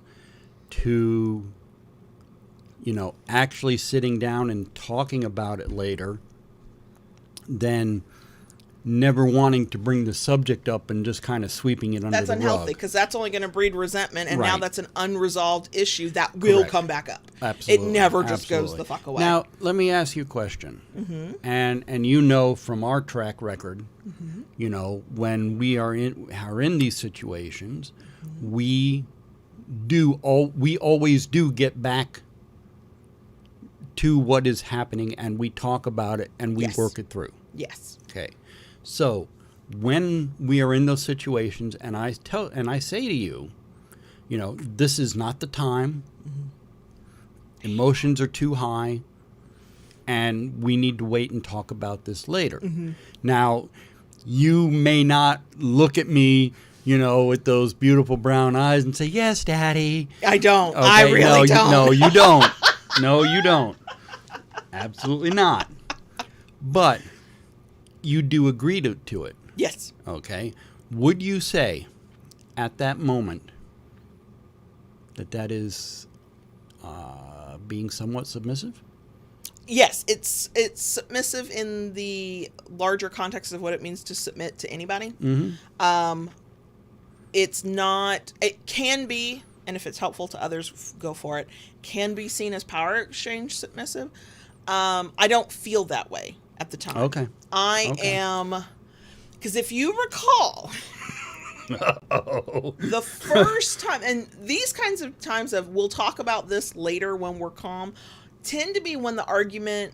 to, you know, actually sitting down and talking about it later than never wanting to bring the subject up and just kind of sweeping it under the rug. That's unhealthy, because that's only going to breed resentment, and now that's an unresolved issue that will come back up. Absolutely. It never just goes the fuck away. Now, let me ask you a question. And you know from our track record, you know, when we are in these situations, we always do get back to what is happening, and we talk about it and we work it through. Yes. Okay. So when we are in those situations, and I say to you, you know, this is not the time. Emotions are too high, and we need to wait and talk about this later. Now, you may not look at me, you know, with those beautiful brown eyes and say, "Yes, Daddy." I don't. Okay? I really don't. No, you don't. No, you don't. Absolutely not. But you do agree to it. Yes. Okay. Would you say at that moment that is being somewhat submissive? Yes, it's submissive in the larger context of what it means to submit to anybody. It's not. It can be, and if it's helpful to others, go for it. Can be seen as power exchange submissive. I don't feel that way at the time. Okay. I am, because if you recall, the first time, and these kinds of times we'll talk about this later when we're calm, tend to be when the argument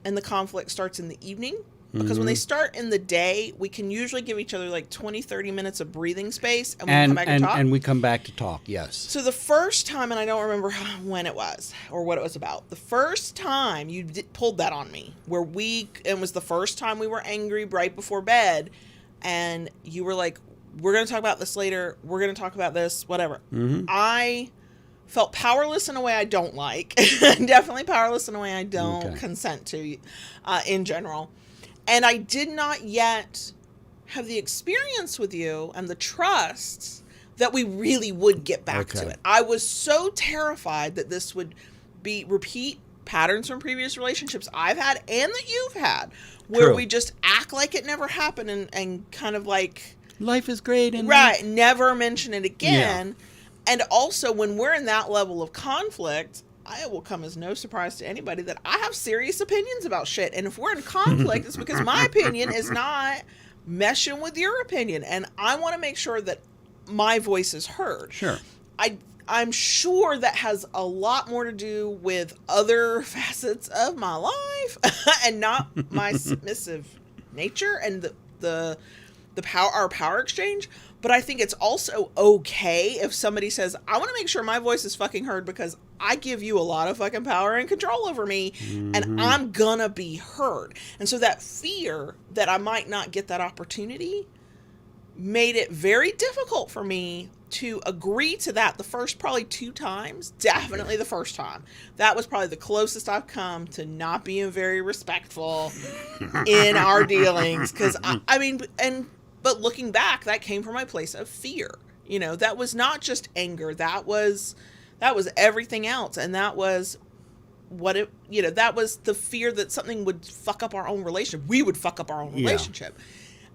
and the conflict starts in the evening. Because when they start in the day, we can usually give each other like 20, 30 minutes of breathing space, and we come back and talk. And we come back to talk, yes. So the first time, and I don't remember when it was or what it was about, the first time you pulled that on me, it was the first time we were angry right before bed, and you were like, we're going to talk about this later, we're going to talk about this, whatever. I felt powerless in a way I don't like. Definitely powerless in a way I don't consent to in general. And I did not yet have the experience with you and the trust that we really would get back to it. I was so terrified that this would be repeat patterns from previous relationships I've had and that you've had, where we just act like it never happened and kind of like, life is great. And never mention it again. Yeah. And also when we're in that level of conflict, it will come as no surprise to anybody that I have serious opinions about shit. And if we're in conflict, it's because my opinion is not meshing with your opinion. And I want to make sure that my voice is heard. Sure. I'm sure that has a lot more to do with other facets of my life and not my submissive nature and the our power exchange. But I think it's also okay if somebody says, I want to make sure my voice is fucking heard because I give you a lot of fucking power and control over me, and I'm gonna be heard. And so that fear that I might not get that opportunity made it very difficult for me to agree to that the first probably 2 times. Definitely the first time. That was probably the closest I've come to not being very respectful in our dealings. Because, but looking back, that came from my place of fear. You know, that was not just anger. That was everything else. And that was that was the fear that something would fuck up our own relationship. We would fuck up our own relationship.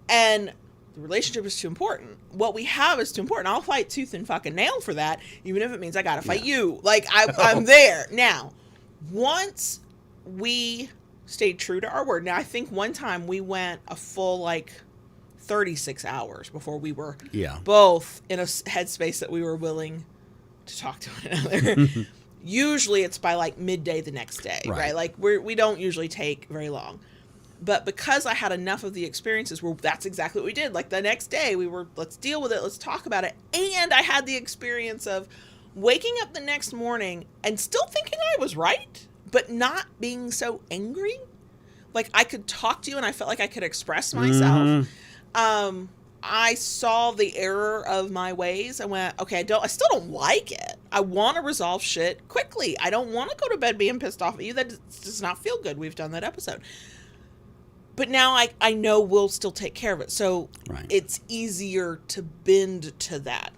And the relationship is too important. What we have is too important. I'll fight tooth and fucking nail for that, even if it means I gotta fight you. Like, I'm there. Now, once we stayed true to our word. Now, I think one time we went a full, 36 hours before we were both in a headspace that we were willing to talk to one another. Usually it's by, midday the next day, right? Like, we don't usually take very long. But because I had enough of the experiences where that's exactly what we did. Like, the next day we were, let's deal with it. Let's talk about it. And I had the experience of waking up the next morning and still thinking I was right, but not being so angry. Like, I could talk to you and I felt like I could express myself. I saw the error of my ways and went, okay, I still don't like it. I want to resolve shit quickly. I don't want to go to bed being pissed off at you. That does not feel good. We've done that episode. But now I know we'll still take care of it. So it's easier to bend to that.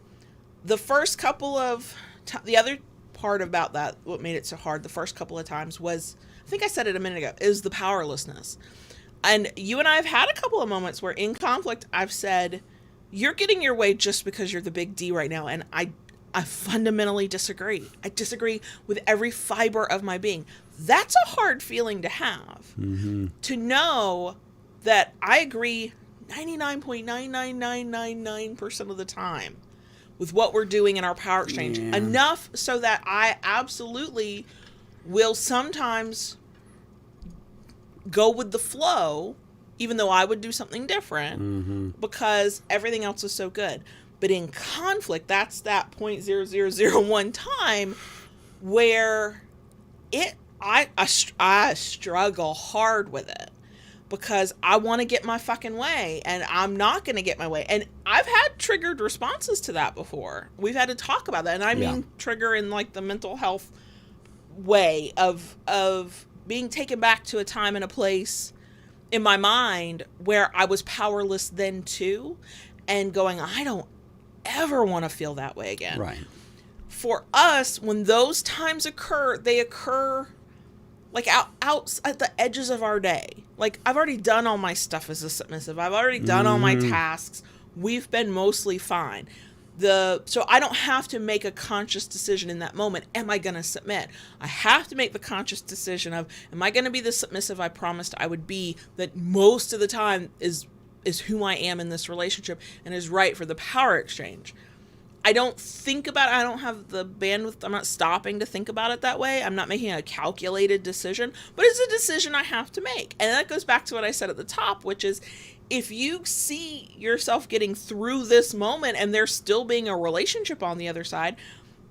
The first couple of the other part about that, what made it so hard the first couple of times was, I think I said it a minute ago, is the powerlessness. And you and I have had a couple of moments where in conflict, I've said, you're getting your way just because you're the big D right now. And I fundamentally disagree. I disagree with every fiber of my being. That's a hard feeling to have. To know that I agree 99.99999% of the time with what we're doing in our power exchange. Enough so that I absolutely will sometimes go with the flow, even though I would do something different, because everything else is so good. But in conflict, that's that 0.0001 time where I struggle hard with it because I want to get my fucking way and I'm not going to get my way. And I've had triggered responses to that before. We've had to talk about that. And I mean trigger in the mental health way of being taken back to a time and a place in my mind where I was powerless then too, and going, I don't ever want to feel that way again. Right. For us, when those times occur, they occur out at the edges of our day. Like, I've already done all my stuff as a submissive. I've already done all my tasks. We've been mostly fine. So I don't have to make a conscious decision in that moment. Am I going to submit? I have to make the conscious decision of, am I going to be the submissive I promised I would be, that most of the time is who I am in this relationship and is right for the power exchange. I don't think about it. I don't have the bandwidth. I'm not stopping to think about it that way. I'm not making a calculated decision, but it's a decision I have to make. And that goes back to what I said at the top, which is, if you see yourself getting through this moment and there still being a relationship on the other side,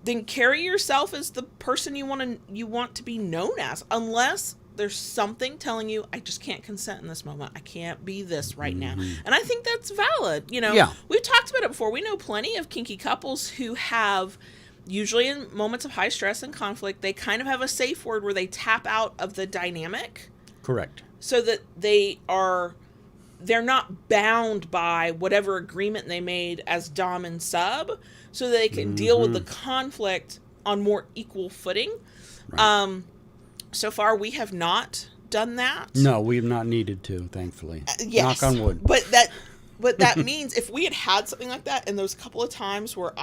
then carry yourself as the person you want to be known as, unless there's something telling you, I just can't consent in this moment. I can't be this right now. And I think that's valid. We've talked about it before. We know plenty of kinky couples who have, usually in moments of high stress and conflict, they kind of have a safe word where they tap out of the dynamic. Correct. So that they're not bound by whatever agreement they made as dom and sub, so they can deal with the conflict on more equal footing. Right. So far, we have not done that. No, we have not needed to, thankfully. Yes. Knock on wood. But that means if we had something like that, and those couple of times where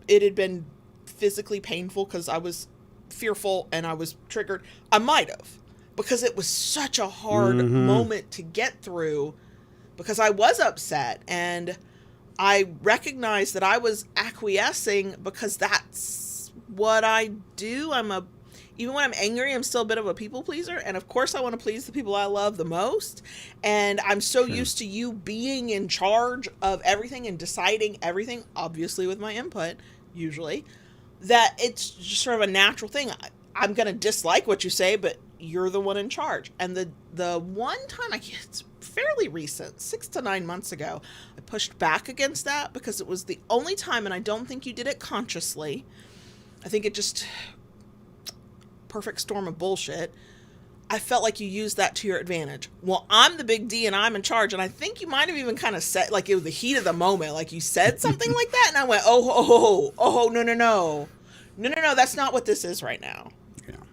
it had been physically painful because I was fearful and I was triggered, I might have. Because it was such a hard moment to get through, because I was upset and I recognized that I was acquiescing because that's what I do. even when I'm angry, I'm still a bit of a people pleaser. And of course, I want to please the people I love the most. And I'm so used to you being in charge of everything and deciding everything, obviously with my input, usually, that it's just sort of a natural thing. I'm going to dislike what you say, but you're the one in charge. And the one time, it's fairly recent, 6 to 9 months ago, I pushed back against that because it was the only time, and I don't think you did it consciously. I think it just... perfect storm of bullshit. I felt like you used that to your advantage. Well, I'm the big D and I'm in charge. And I think you might have even kind of said, like, it was the heat of the moment. Like, you said something like that. And I went, no. No, that's not what this is right now.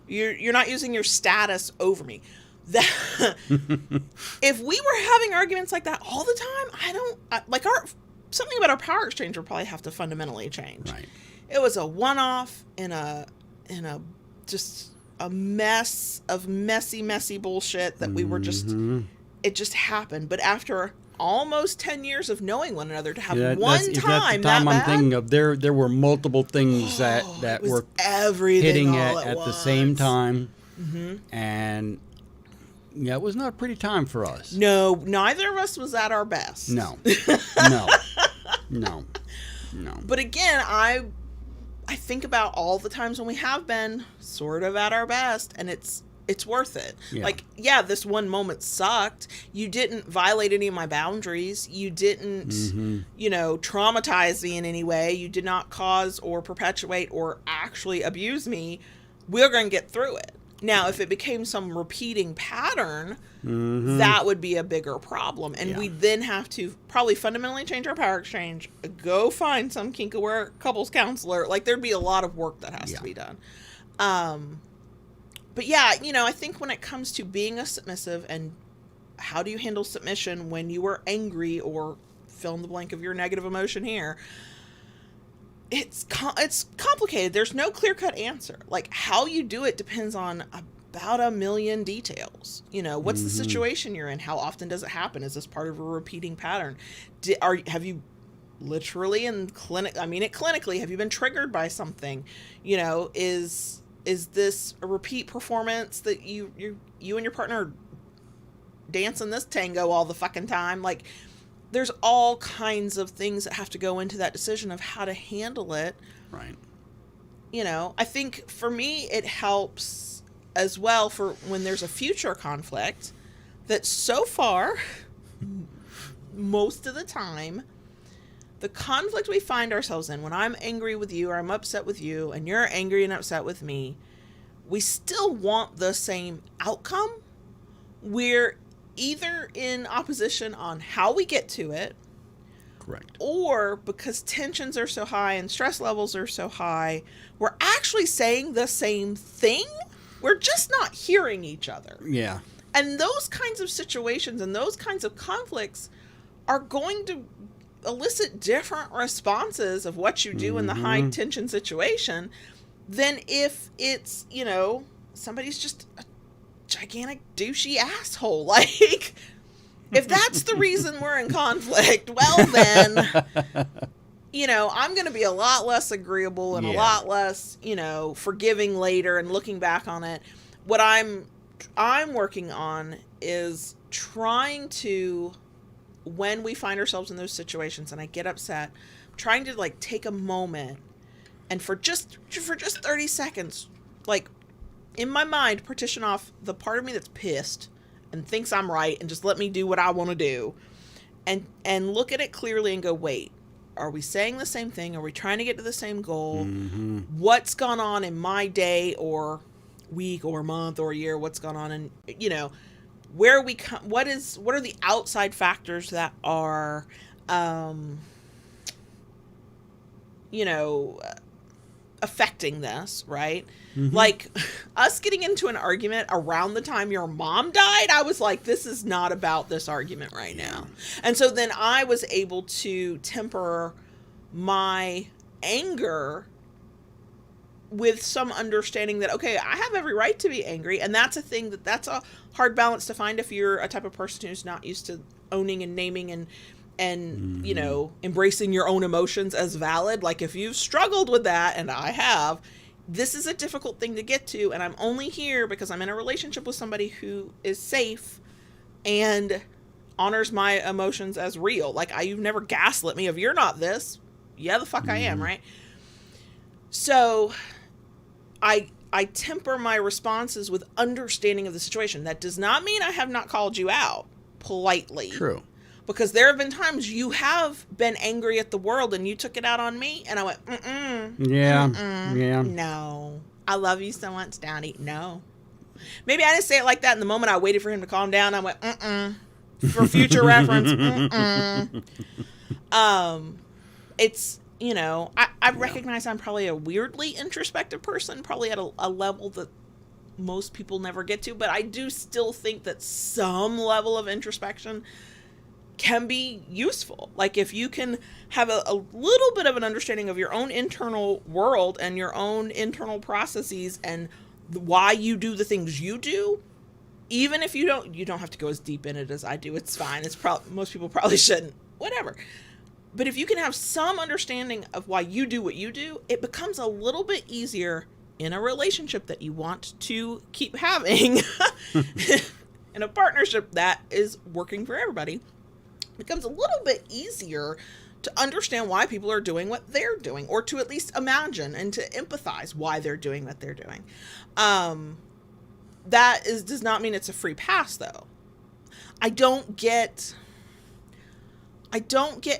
Yeah. You're not using your status over me. That if we were having arguments like that all the time, something about our power exchange would probably have to fundamentally change. Right. It was a one-off in a just a mess of messy bullshit that we were just, it just happened. But after almost 10 years of knowing one another, to have one time that bad, I'm thinking of, there were multiple things that were hitting at the same time. And yeah, it was not a pretty time for us. No, neither of us was at our best. No. But again, I think about all the times when we have been sort of at our best, and it's worth it. Yeah. Like, yeah, this one moment sucked. You didn't violate any of my boundaries. You didn't, traumatize me in any way. You did not cause or perpetuate or actually abuse me. We're going to get through it. Now, if it became some repeating pattern, that would be a bigger problem. And we then have to probably fundamentally change our power exchange, go find some kink aware couples counselor. Like, there'd be a lot of work that has to be done. But yeah, I think when it comes to being a submissive and how do you handle submission when you are angry or fill in the blank of your negative emotion here, it's complicated. There's no clear-cut answer. Like, how you do it depends on about a million details. What's the situation you're in? How often does it happen? Is this part of a repeating pattern? Have you literally clinically, have you been triggered by something? Is this a repeat performance that you and your partner are dancing this tango all the fucking time? Like, there's all kinds of things that have to go into that decision of how to handle it. Right. I think for me, it helps as well for when there's a future conflict that so far, most of the time, the conflict we find ourselves in, when I'm angry with you or I'm upset with you and you're angry and upset with me, we still want the same outcome. We're either in opposition on how we get to it. Correct. Or because tensions are so high and stress levels are so high, we're actually saying the same thing. We're just not hearing each other. Yeah. And those kinds of situations and those kinds of conflicts are going to elicit different responses of what you do in the high tension situation than if it's, somebody's just a gigantic douchey asshole. Like, if that's the reason we're in conflict, well then, I'm going to be a lot less agreeable and a lot less, forgiving later and looking back on it. What I'm working on is trying to, when we find ourselves in those situations and I get upset, trying to take a moment and for just 30 seconds, in my mind, partition off the part of me that's pissed and thinks I'm right and just let me do what I want to do and look at it clearly and go, wait, are we saying the same thing? Are we trying to get to the same goal? What's gone on in my day or week or month or year? What's gone on in, where we come, what are the outside factors that are, affecting this, right? Like us getting into an argument around the time your mom died, I was like, this is not about this argument right now. And so then I was able to temper my anger with some understanding that, okay, I have every right to be angry. And that's that's a hard balance to find if you're a type of person who's not used to owning and naming and embracing your own emotions as valid. Like, if you've struggled with that, and I have, this is a difficult thing to get to, and I'm only here because I'm in a relationship with somebody who is safe and honors my emotions as real. Like, you've never gaslit me. If you're not this, yeah, the fuck I am, right? So I temper my responses with understanding of the situation. That does not mean I have not called you out politely. True. Because there have been times you have been angry at the world and you took it out on me, and I went, Yeah. no. I love you so much, Daddy. No. Maybe I didn't say it like that in the moment. I waited for him to calm down. I went, for future reference, It's, I recognize I'm probably a weirdly introspective person, probably at a level that most people never get to, but I do still think that some level of introspection can be useful. Like, if you can have a little bit of an understanding of your own internal world and your own internal processes and why you do the things you do, even if you don't have to go as deep in it as I do. It's fine. Most people probably shouldn't. Whatever. But if you can have some understanding of why you do what you do, it becomes a little bit easier in a relationship that you want to keep having, in a partnership that is working for everybody. It becomes a little bit easier to understand why people are doing what they're doing, or to at least imagine and to empathize why they're doing what they're doing. Does not mean it's a free pass, though. I don't get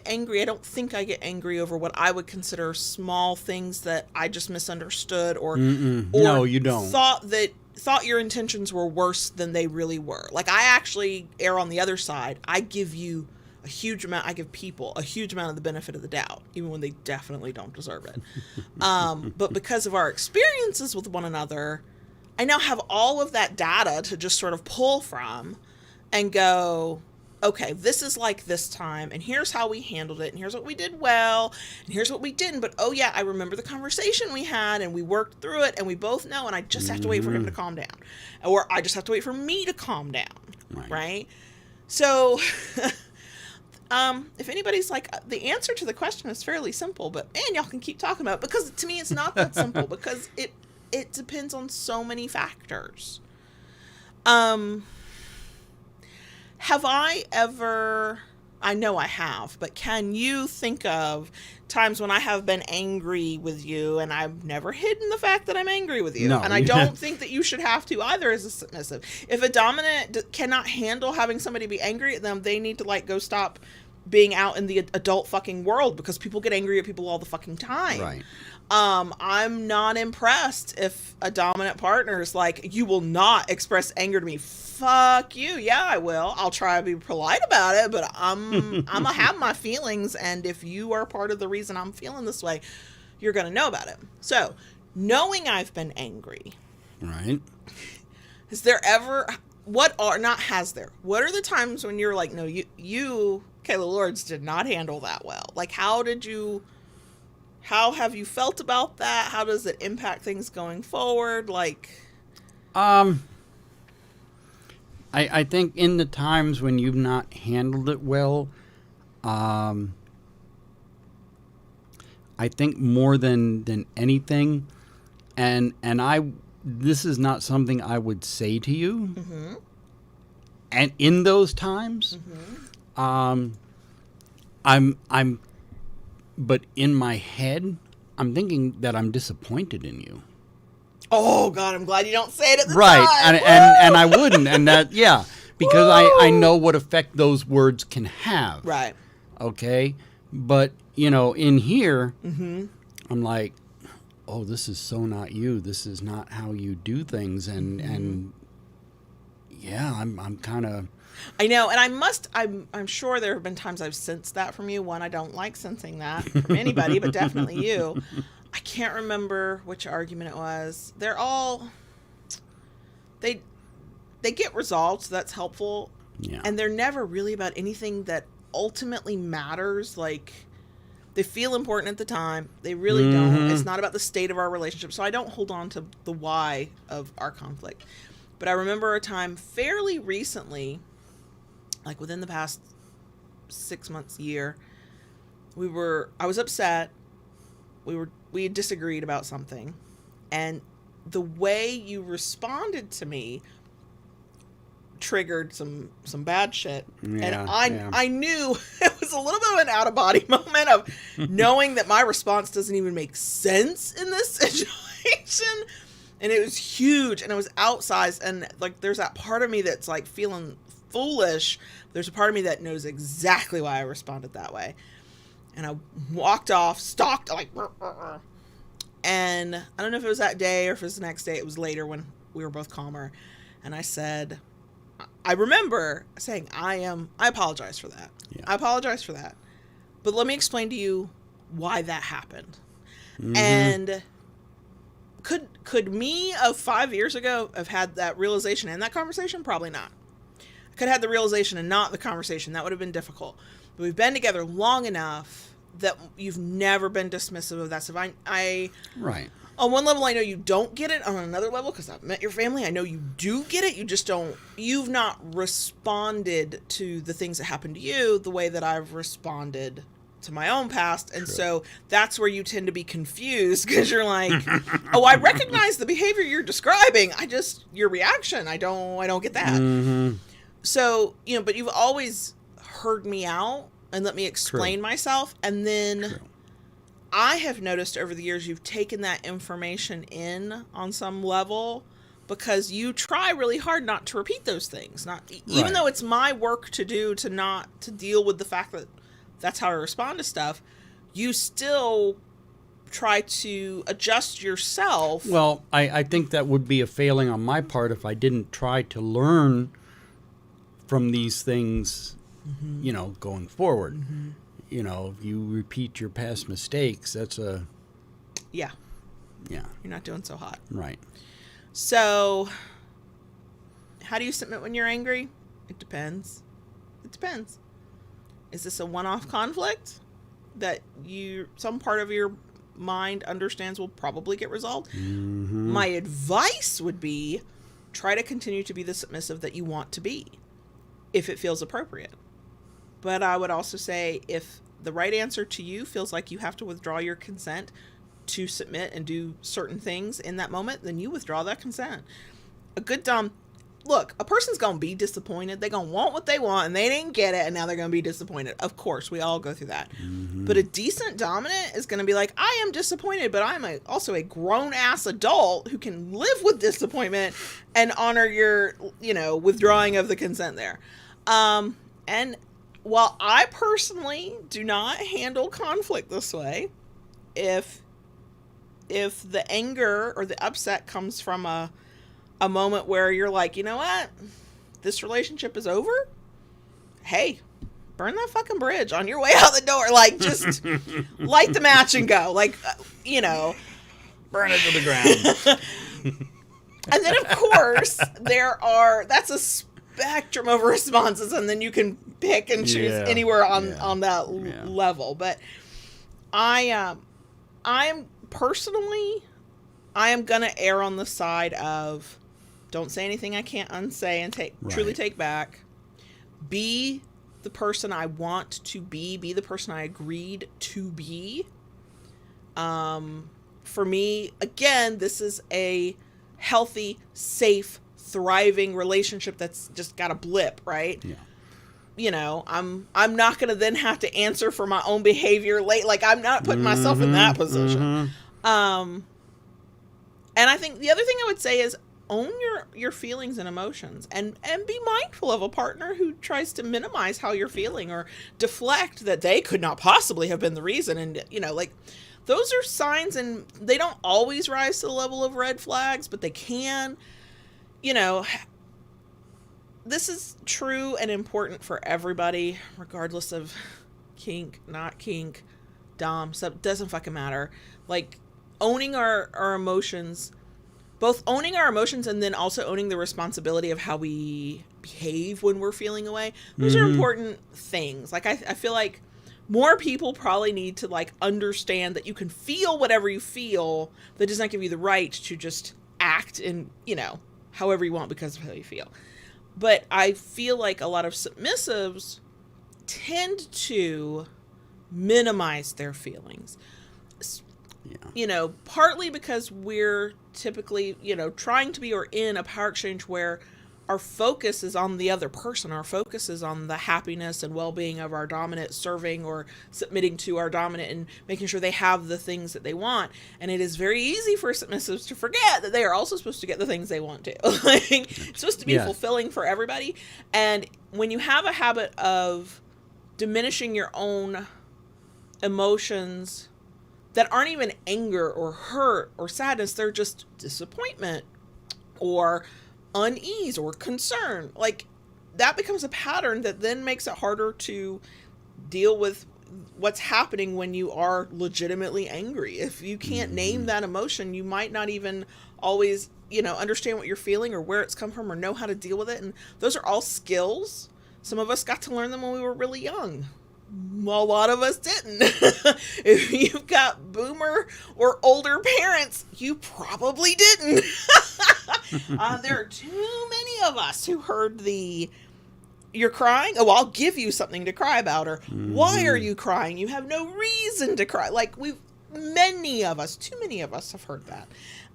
angry. I don't think I get angry over what I would consider small things that I just misunderstood or no, you don't. Thought your intentions were worse than they really were. Like, I actually err on the other side. I give people a huge amount of the benefit of the doubt, even when they definitely don't deserve it. But because of our experiences with one another, I now have all of that data to just sort of pull from and go, okay, this is like this time, and here's how we handled it, and here's what we did well, and here's what we didn't, but oh yeah, I remember the conversation we had, and we worked through it, and we both know, and I just have to wait for him to calm down. Or I just have to wait for me to calm down, right? So, if anybody's like, the answer to the question is fairly simple, but man, y'all can keep talking about it, because to me it's not that simple, because it depends on so many factors. Have I ever, I know I have, but can you think of times when I have been angry with you, and I've never hidden the fact that I'm angry with you? No. And I don't think that you should have to either as a submissive. If a dominant cannot handle having somebody be angry at them, they need to go stop being out in the adult fucking world, because people get angry at people all the fucking time. Right. I'm not impressed if a dominant partner is like, you will not express anger to me. Fuck you. Yeah, I will. I'll try to be polite about it, but I'm gonna have my feelings, and if you are part of the reason I'm feeling this way, you're gonna know about it. So, knowing I've been angry, right? Is there ever, what are the times when you're like, no, you Kayla Lords did not handle that well? Like, how have you felt about that? How does it impact things going forward? Like, I think in the times when you've not handled it well, I think more than anything, and this is not something I would say to you, and in those times, but in my head, I'm thinking that I'm disappointed in you. Oh God, I'm glad you don't say it at the right. time. And I wouldn't, and that because I know what effect those words can have. Right. Okay, but in here, I'm like, oh, this is so not you. This is not how you do things, and yeah, I'm kind of. I know, and I'm sure there have been times I've sensed that from you. One, I don't like sensing that from anybody, but definitely you. I can't remember which argument it was. They're all, they get resolved, so that's helpful. Yeah. And they're never really about anything that ultimately matters. Like, they feel important at the time. They really don't. It's not about the state of our relationship. So I don't hold on to the why of our conflict. But I remember a time fairly recently, like within the past 6 months, year, I was upset. We had disagreed about something, And the way you responded to me triggered some bad shit. Yeah, And I knew it was a little bit of an out of body moment of knowing that my response doesn't even make sense in this situation. And it was huge and it was outsized. And like, there's that part of me that's like feeling foolish. There's a part of me that knows exactly why I responded that way. And I walked off, stalked, like, and I don't know if it was that day or if it was the next day. It was later when we were both calmer. And I said, I remember saying, I apologize for that. Yeah. I apologize for that. But let me explain to you why that happened. Mm-hmm. And could me of 5 years ago have had that realization and that conversation? Probably not. I could have had the realization and not the conversation. That would have been difficult. But we've been together long enough that you've never been dismissive of that stuff. Right. On one level, I know you don't get it. On another level, because I've met your family, I know you do get it. You've not responded to the things that happened to you the way that I've responded to my own past. And True. So that's where you tend to be confused because you're like, oh, I recognize the behavior you're describing. Your reaction, I don't get that. Mm-hmm. So, but you've always heard me out and let me explain True. Myself. And then True. I have noticed over the years, you've taken that information in on some level because you try really hard not to repeat those things. Even though it's my work to do to deal with the fact that that's how I respond to stuff, you still try to adjust yourself. Well, I think that would be a failing on my part if I didn't try to learn from these things, mm-hmm. Going forward. Mm-hmm. If you repeat your past mistakes, that's Yeah. Yeah. You're not doing so hot. Right. So, how do you submit when you're angry? It depends. Is this a one-off conflict that some part of your mind understands will probably get resolved? Mm-hmm. My advice would be try to continue to be the submissive that you want to be if it feels appropriate. But I would also say if the right answer to you feels like you have to withdraw your consent to submit and do certain things in that moment, then you withdraw that consent. A good look, a person's going to be disappointed. They're going to want what they want and they didn't get it and now they're going to be disappointed. Of course, we all go through that. Mm-hmm. But a decent dominant is going to be like, I am disappointed, but I'm also a grown-ass adult who can live with disappointment and honor your, withdrawing of the consent there. And while I personally do not handle conflict this way, if the anger or the upset comes from a moment where you're like, you know what, this relationship is over, hey, burn that fucking bridge on your way out the door. Like, just light the match and go. Like, burn it to the ground. And then, of course, that's a spectrum of responses, and then you can pick and choose anywhere on that level. But I am gonna err on the side of don't say anything I can't unsay and truly take back. Be the person I want to be the person I agreed to be. For me, again, this is a healthy, safe, thriving relationship that's just got a blip, right? Yeah. I'm not going to then have to answer for my own behavior late. Like, I'm not putting myself in that position. Mm-hmm. And I think the other thing I would say is own your feelings and emotions and be mindful of a partner who tries to minimize how you're feeling or deflect that they could not possibly have been the reason. And, those are signs, and they don't always rise to the level of red flags, but they can. This is true and important for everybody, regardless of kink, not kink, dom, sub, doesn't fucking matter. Like, owning our emotions, both owning our emotions and then also owning the responsibility of how we behave when we're feeling away. Those are important things. Like, I feel like more people probably need to, like, understand that you can feel whatever you feel. That does not give you the right to just act in, however you want because of how you feel. But I feel like a lot of submissives tend to minimize their feelings. Yeah. Partly because we're typically, trying to be or in a power exchange where our focus is on the other person. Our focus is on the happiness and well-being of our dominant, serving or submitting to our dominant and making sure they have the things that they want. And it is very easy for submissives to forget that they are also supposed to get the things they want to. It's supposed to be fulfilling for everybody. And when you have a habit of diminishing your own emotions that aren't even anger or hurt or sadness, they're just disappointment or unease or concern, that becomes a pattern that then makes it harder to deal with what's happening when you are legitimately angry. If you can't name that emotion, you might not even always, understand what you're feeling or where it's come from or know how to deal with it. And those are all skills. Some of us got to learn them when we were really young. Well, a lot of us didn't. If you've got boomer or older parents, you probably didn't. There are too many of us who heard you're crying? Oh, I'll give you something to cry about. Or, why are you crying? You have no reason to cry. Too many of us have heard that.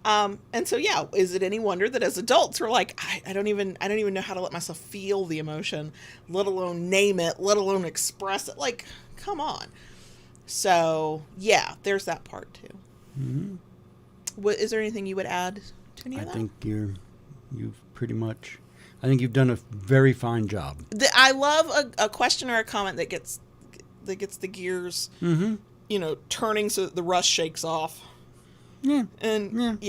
And so, is it any wonder that as adults we're like, I don't even know how to let myself feel the emotion, let alone name it, let alone express it. Come on. So, there's that part too. Mm-hmm. Is there anything you would add to any of that? I think I think you've done a very fine job. I love a question or a comment that gets the gears, turning so that the rust shakes off. Yeah. And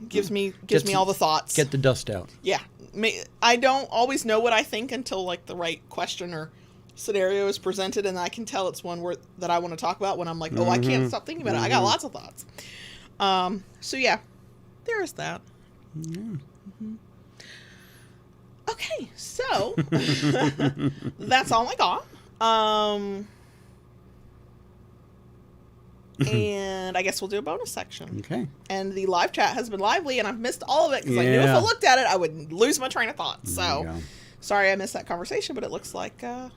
gives me all the thoughts. Get the dust out. Yeah. I don't always know what I think until the right question or scenario is presented, and I can tell it's one that I want to talk about when I'm like, I can't stop thinking about it. I got lots of thoughts. So there is that. Yeah. Mm-hmm. Okay, so that's all I got. And I guess we'll do a bonus section. Okay. And the live chat has been lively, and I've missed all of it because I knew if I looked at it, I would lose my train of thought. So, sorry I missed that conversation, but it looks like it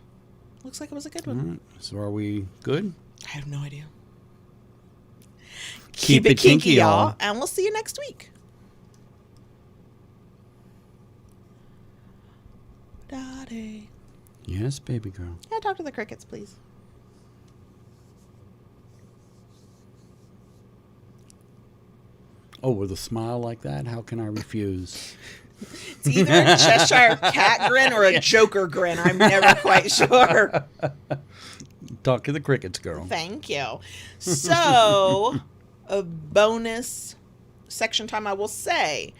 was a good one. Right. So are we good? I have no idea. Keep it kinky, y'all. And we'll see you next week. Daddy. Yes, baby girl. Yeah, talk to the crickets, please. Oh, with a smile like that, how can I refuse? It's either a Cheshire cat grin or a Joker grin. I'm never quite sure. Talk to the crickets, girl. Thank you. So, a bonus section time, I will say,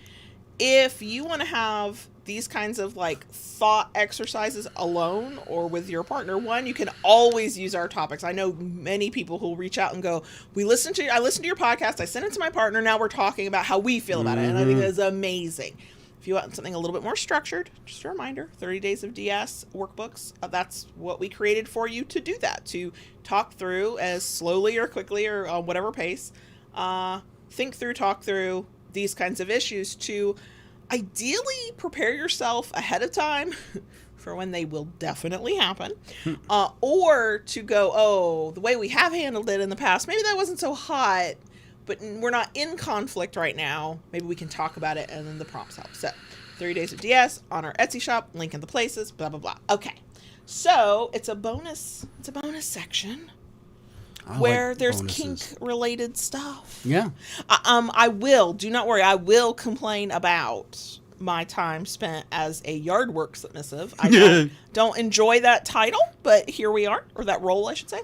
if you want to have these kinds of thought exercises alone or with your partner, you can always use our topics. I know many people who reach out and go, I listened to your podcast, I sent it to my partner, now we're talking about how we feel about it. And I think that's amazing. If you want something a little bit more structured, just a reminder, 30 Days of DS workbooks. That's what we created for you to do that, to talk through as slowly or quickly or whatever pace, think through, talk through these kinds of issues to ideally prepare yourself ahead of time for when they will definitely happen, or to go, the way we have handled it in the past, maybe that wasn't so hot, but we're not in conflict right now. Maybe we can talk about it, and then the prompts help. So 30 Days of DS on our Etsy shop, link in the places, blah, blah, blah. Okay. So it's a bonus section where there's kink-related stuff. Yeah. Do not worry, I will complain about my time spent as a yard work submissive. I don't enjoy that title, but here we are, or that role, I should say.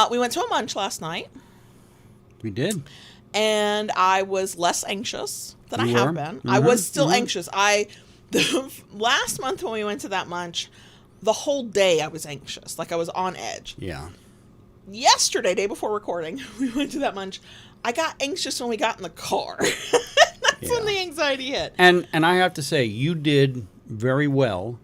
We went to a munch last night. We did. And I was less anxious than I have been. Mm-hmm. I was still anxious. The last month when we went to that munch, the whole day I was anxious. I was on edge. Yeah. Yesterday, day before recording, we went to that munch. I got anxious when we got in the car. That's when the anxiety hit. And I have to say, you did very well.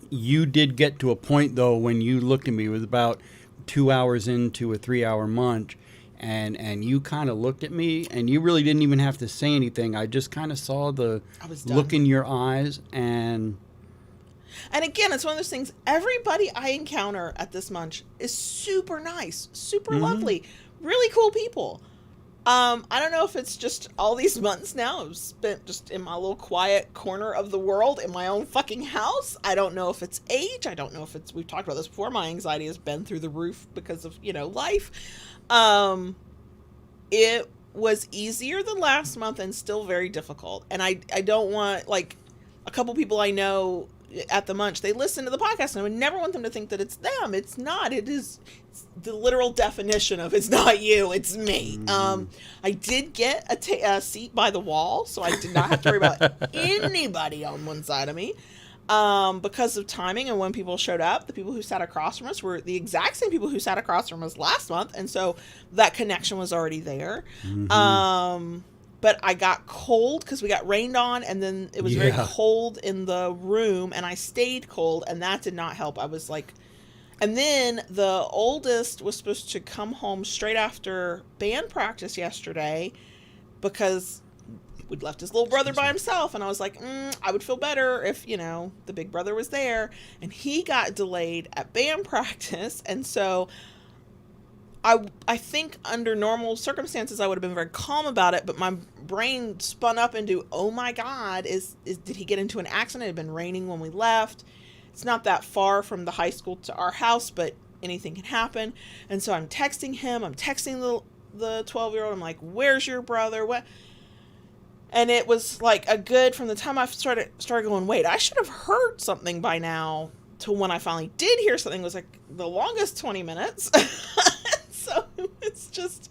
You did get to a point, though, when you looked at me, it was about 2 hours into a 3-hour munch, and you kind of looked at me, and you really didn't even have to say anything. I just kind of saw the look in your eyes, and again, it's one of those things, everybody I encounter at this munch is super nice, super lovely, really cool people. I don't know if it's just all these months now I've spent just in my little quiet corner of the world in my own fucking house. I don't know if it's age. I don't know if it's, we've talked about this before, my anxiety has been through the roof because of, life. It was easier than last month and still very difficult. And I don't want, like, a couple people I know at the Munch, they listen to the podcast, and I would never want them to think that it's them. It's not. It's the literal definition of it's not you, it's me. I did get a seat by the wall, so I did not have to worry about anybody on one side of me. Because of timing and when people showed up, the people who sat across from us were the exact same people who sat across from us last month, and so that connection was already there. But I got cold because we got rained on, and then it was very cold in the room, and I stayed cold, and that did not help. I was like, and then the oldest was supposed to come home straight after band practice yesterday because we'd left his little brother by himself, and I was like, I would feel better if, the big brother was there, and he got delayed at band practice, and so I think under normal circumstances I would have been very calm about it, but my brain spun up into, oh my God, did he get into an accident? It had been raining when we left. It's not that far from the high school to our house, but anything can happen. And so I'm texting him. I'm texting the 12-year-old. I'm like, where's your brother? What? And it was like from the time I started going, wait, I should have heard something by now, to when I finally did hear something, was like the longest 20 minutes. So it's just,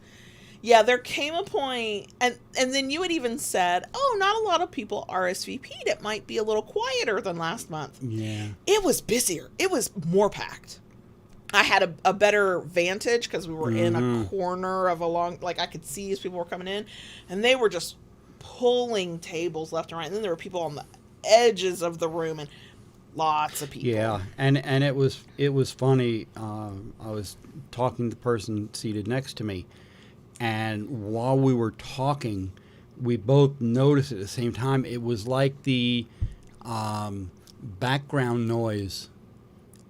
there came a point, and then you had even said, oh, not a lot of people RSVP'd. It might be a little quieter than last month. Yeah. It was busier. It was more packed. I had a better vantage because we were in a corner of I could see as people were coming in, and they were just pulling tables left and right. And then there were people on the edges of the room, and lots of people. Yeah, and it was funny. I was talking to the person seated next to me, and while we were talking, we both noticed at the same time, it was like the background noise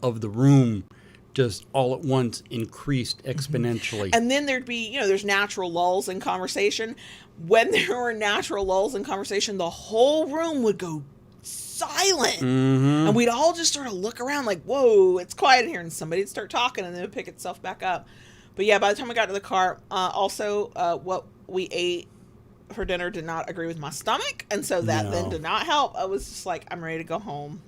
of the room just all at once increased exponentially. And then there'd be, there's natural lulls in conversation. When there were natural lulls in conversation, the whole room would go silent. And we'd all just sort of look around like, whoa, it's quiet in here. And somebody would start talking, and then it would pick itself back up. But yeah, by the time I got to the car, what we ate for dinner did not agree with my stomach. And so that then did not help. I was just like, I'm ready to go home.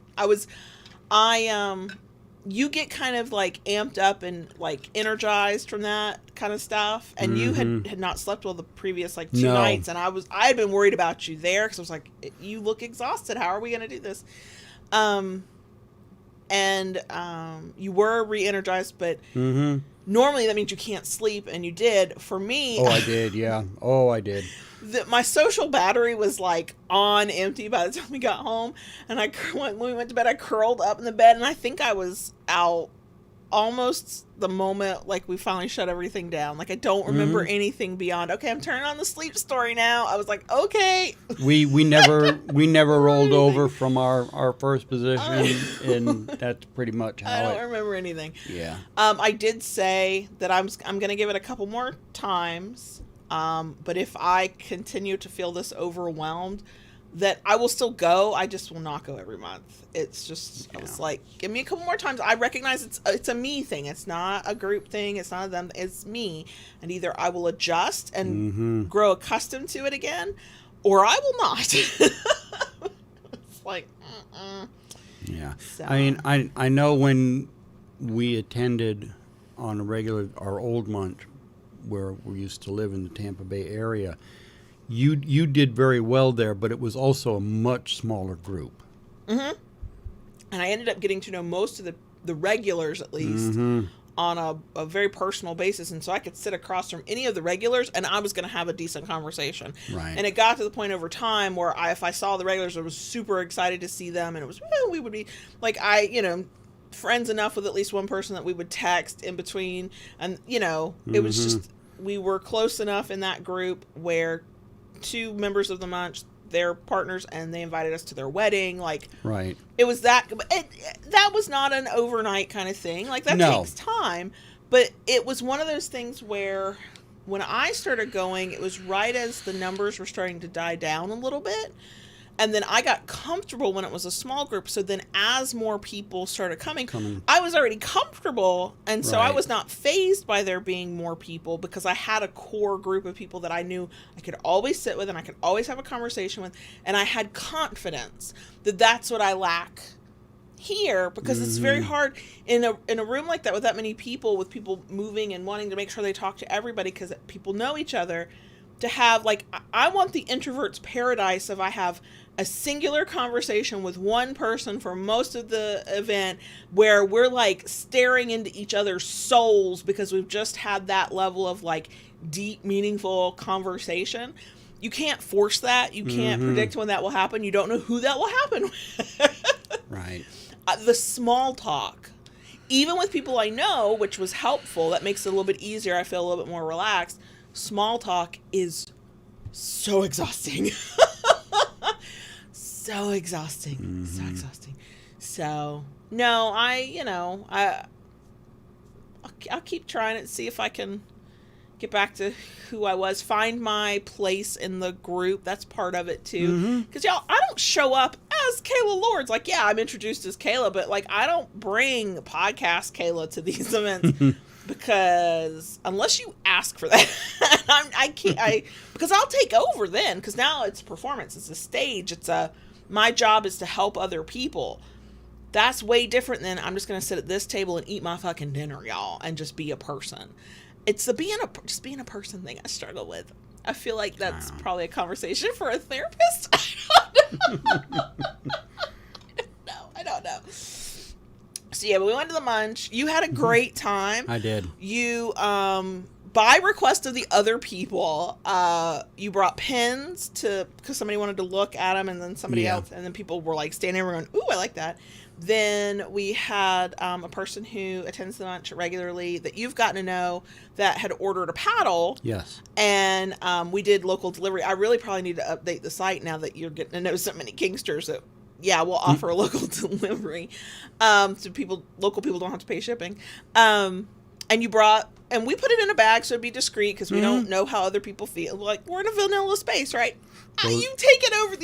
You get kind of like amped up and like energized from that kind of stuff. And you had not slept well the previous 2 nights. And I had been worried about you there because I was like, you look exhausted. How are we going to do this? You were re-energized, but normally that means you can't sleep, and you did. For me, I did. Yeah. I did. My social battery was like on empty by the time we got home, and when we went to bed, I curled up in the bed, and I think I was out almost the moment we finally shut everything down. I don't remember anything beyond, okay, I'm turning on the sleep story now. I was like, okay. We never rolled over from our first position, and that's pretty much how I don't remember anything. Yeah. I did say that I'm going to give it a couple more times. But if I continue to feel this overwhelmed, that I will still go. I just will not go every month. It's just, I was like, give me a couple more times. I recognize it's a me thing. It's not a group thing. It's not them. It's me. And either I will adjust and grow accustomed to it again, or I will not. It's like, yeah. So. I mean, I know when we attended on a regular, our old Munch, where we used to live in the Tampa Bay area, you did very well there, but it was also a much smaller group. And I ended up getting to know most of the regulars, at least, on a very personal basis. And so I could sit across from any of the regulars, and I was going to have a decent conversation. Right. And it got to the point over time where if I saw the regulars, I was super excited to see them. And it was, we would be friends enough with at least one person that we would text in between. And, it was just, we were close enough in that group where 2 members of the Munch, their partners, and they invited us to their wedding. Right. It was that was not an overnight kind of thing. That takes time, but it was one of those things where when I started going, it was right as the numbers were starting to die down a little bit. And then I got comfortable when it was a small group. So then as more people started coming. I was already comfortable. And so I was not fazed by there being more people because I had a core group of people that I knew I could always sit with and I could always have a conversation with. And I had confidence that that's what I lack here, because it's very hard in a room like that with that many people, with people moving and wanting to make sure they talk to everybody because people know each other, to have, like, I want the introvert's paradise if I have a singular conversation with one person for most of the event where we're like staring into each other's souls because we've just had that level of like deep, meaningful conversation. You can't force that. You can't predict when that will happen. You don't know who that will happen with. Right. The small talk, even with people I know, which was helpful, that makes it a little bit easier. I feel a little bit more relaxed. Small talk is so exhausting. So exhausting. So exhausting. So, no, I'll keep trying it, see if I can get back to who I was, find my place in the group. That's part of it too. Because y'all, I don't show up as Kayla Lords. Like, yeah, I'm introduced as Kayla, but like, I don't bring podcast Kayla to these events because unless you ask for that, because I'll take over then, because now it's performance, it's a stage, my job is to help other people. That's way different than I'm just going to sit at this table and eat my fucking dinner, y'all, and just be a person. It's the just being a person thing I struggle with. I feel like that's probably a conversation for a therapist. I don't know. So yeah, but we went to the munch. You had a great time. I did. You, by request of the other people, you brought pins because somebody wanted to look at them, and then somebody else, and then people were like standing there going, "Ooh, I like that." Then we had a person who attends the munch regularly that you've gotten to know that had ordered a paddle. Yes. And we did local delivery. I really probably need to update the site now that you're getting to know so many Kingsters that, yeah, we'll offer a local delivery. So local people don't have to pay shipping. And you brought, and we put it in a bag so it'd be discreet because we don't know how other people feel. Like, we're in a vanilla space, right? You take it over,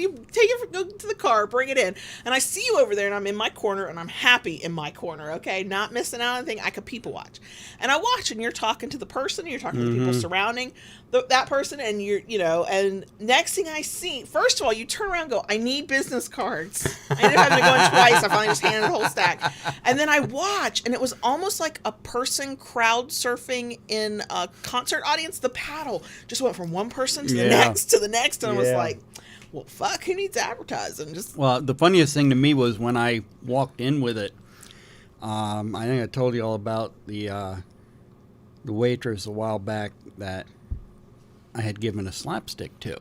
go to the car, bring it in. And I see you over there, and I'm in my corner, and I'm happy in my corner, okay? Not missing out on anything. I could people watch. And I watch, and you're talking to the person, you're talking to the people surrounding that person, and and next thing I see, first of all, you turn around and go, I need business cards. I ended up having to go in twice. I finally just handed the whole stack. And then I watch, and it was almost like a person crowd surfing in a concert audience. The paddle just went from one person to the next to the next, and I was like, well, fuck, who needs advertising? Well, the funniest thing to me was when I walked in with it. I think I told you all about the waitress a while back that I had given a slapstick to.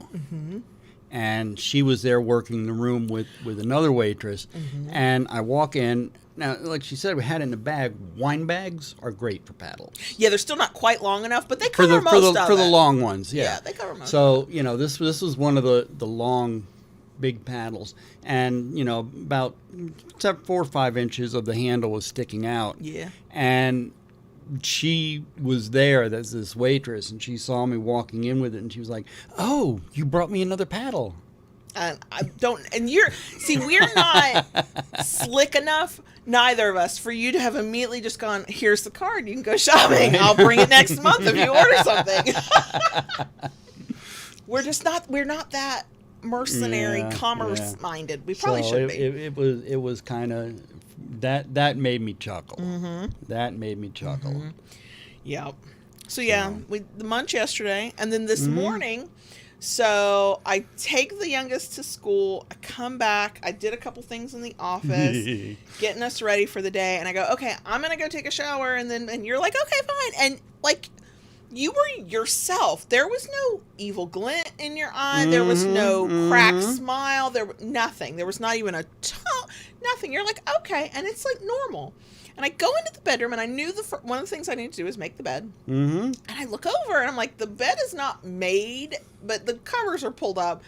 And she was there working the room with another waitress. And I walk in. Now, like she said, we had it in a bag. Wine bags are great for paddles. Yeah, they're still not quite long enough, but they cover most of it. For the long ones, yeah. They cover most of it. So, this was one of the long, big paddles. And, about 4 or 5 inches of the handle was sticking out. Yeah. And she was there, that's this waitress, and she saw me walking in with it, and she was like, "Oh, you brought me another paddle." And we're not slick enough, neither of us, for you to have immediately just gone, here's the card, you can go shopping. Right. I'll bring it next month if you order something. We're not that mercenary, commerce-minded. We probably should be. It was kind of, that made me chuckle. That made me chuckle. Yeah. So the munch yesterday, and then this morning. So I take the youngest to school. I come back. I did a couple things in the office, getting us ready for the day. And I go, okay, I'm going to go take a shower. And you're like, okay, fine. And like, you were yourself. There was no evil glint in your eye. There was no cracked smile. There was nothing. There was not even a tone. Nothing. You're like, okay. And it's like normal. And I go into the bedroom, and I knew one of the things I needed to do is make the bed. And I look over, and I'm like, the bed is not made, but the covers are pulled up.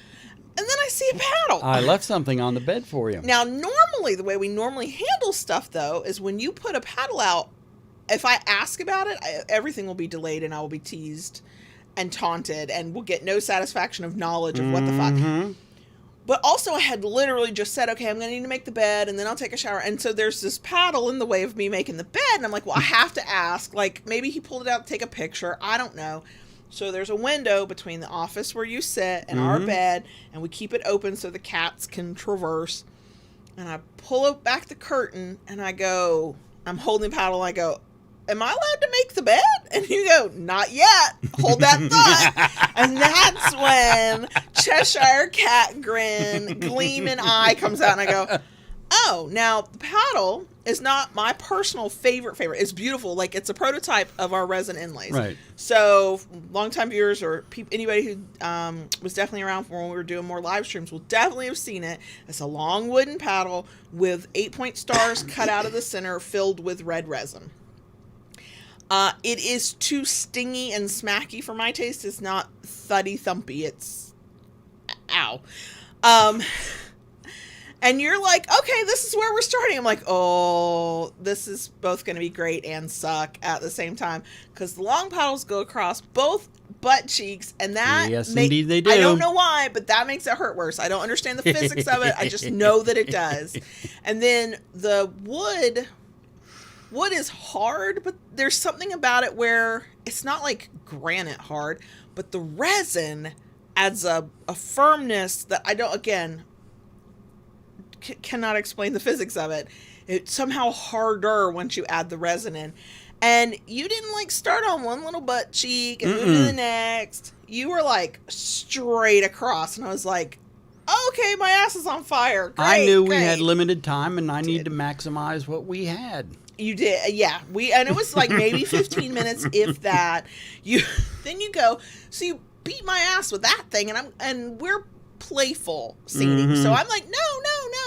And then I see a paddle. I left something on the bed for you. Now, normally, the way we normally handle stuff, though, is when you put a paddle out, if I ask about it, everything will be delayed, and I will be teased. and taunted and will get no satisfaction of knowledge of what the fuck. Mm-hmm. But also I had literally just said, okay, I'm going to need to make the bed and then I'll take a shower. And so there's this paddle in the way of me making the bed. And I'm like, well, I have to ask. Like, maybe he pulled it out to take a picture. I don't know. So there's a window between the office where you sit and our bed, and we keep it open so the cats can traverse. And I pull back the curtain and I go, I'm holding the paddle. And I go, am I allowed to make the bed? And you go, not yet. Hold that thought. And that's when Cheshire Cat grin, gleaming eye comes out, and I go, oh, now the paddle is not my personal favorite. It's beautiful. Like, it's a prototype of our resin inlays. Right. So longtime viewers or anybody who was definitely around for when we were doing more live streams will definitely have seen it. It's a long wooden paddle with 8-point stars cut out of the center filled with red resin. It is too stingy and smacky for my taste. It's not thuddy thumpy. It's ow. And you're like, okay, this is where we're starting. I'm like, oh, this is both going to be great and suck at the same time, because the long paddles go across both butt cheeks, and that indeed they do. I don't know why, but that makes it hurt worse. I don't understand the physics of it. I just know that it does. And then the wood is hard, but there's something about it where it's not like granite hard, but the resin adds a firmness that I don't, again, cannot explain the physics of it. It's somehow harder once you add the resin in. And you didn't like start on one little butt cheek and move to the next. You were like straight across, and I was like, okay, my ass is on fire. Great, I knew we had limited time, and I need to maximize what we had. You did, yeah. And it was like maybe 15 minutes, if that. Then you go. So you beat my ass with that thing, and we're playful singing. So I'm like, no.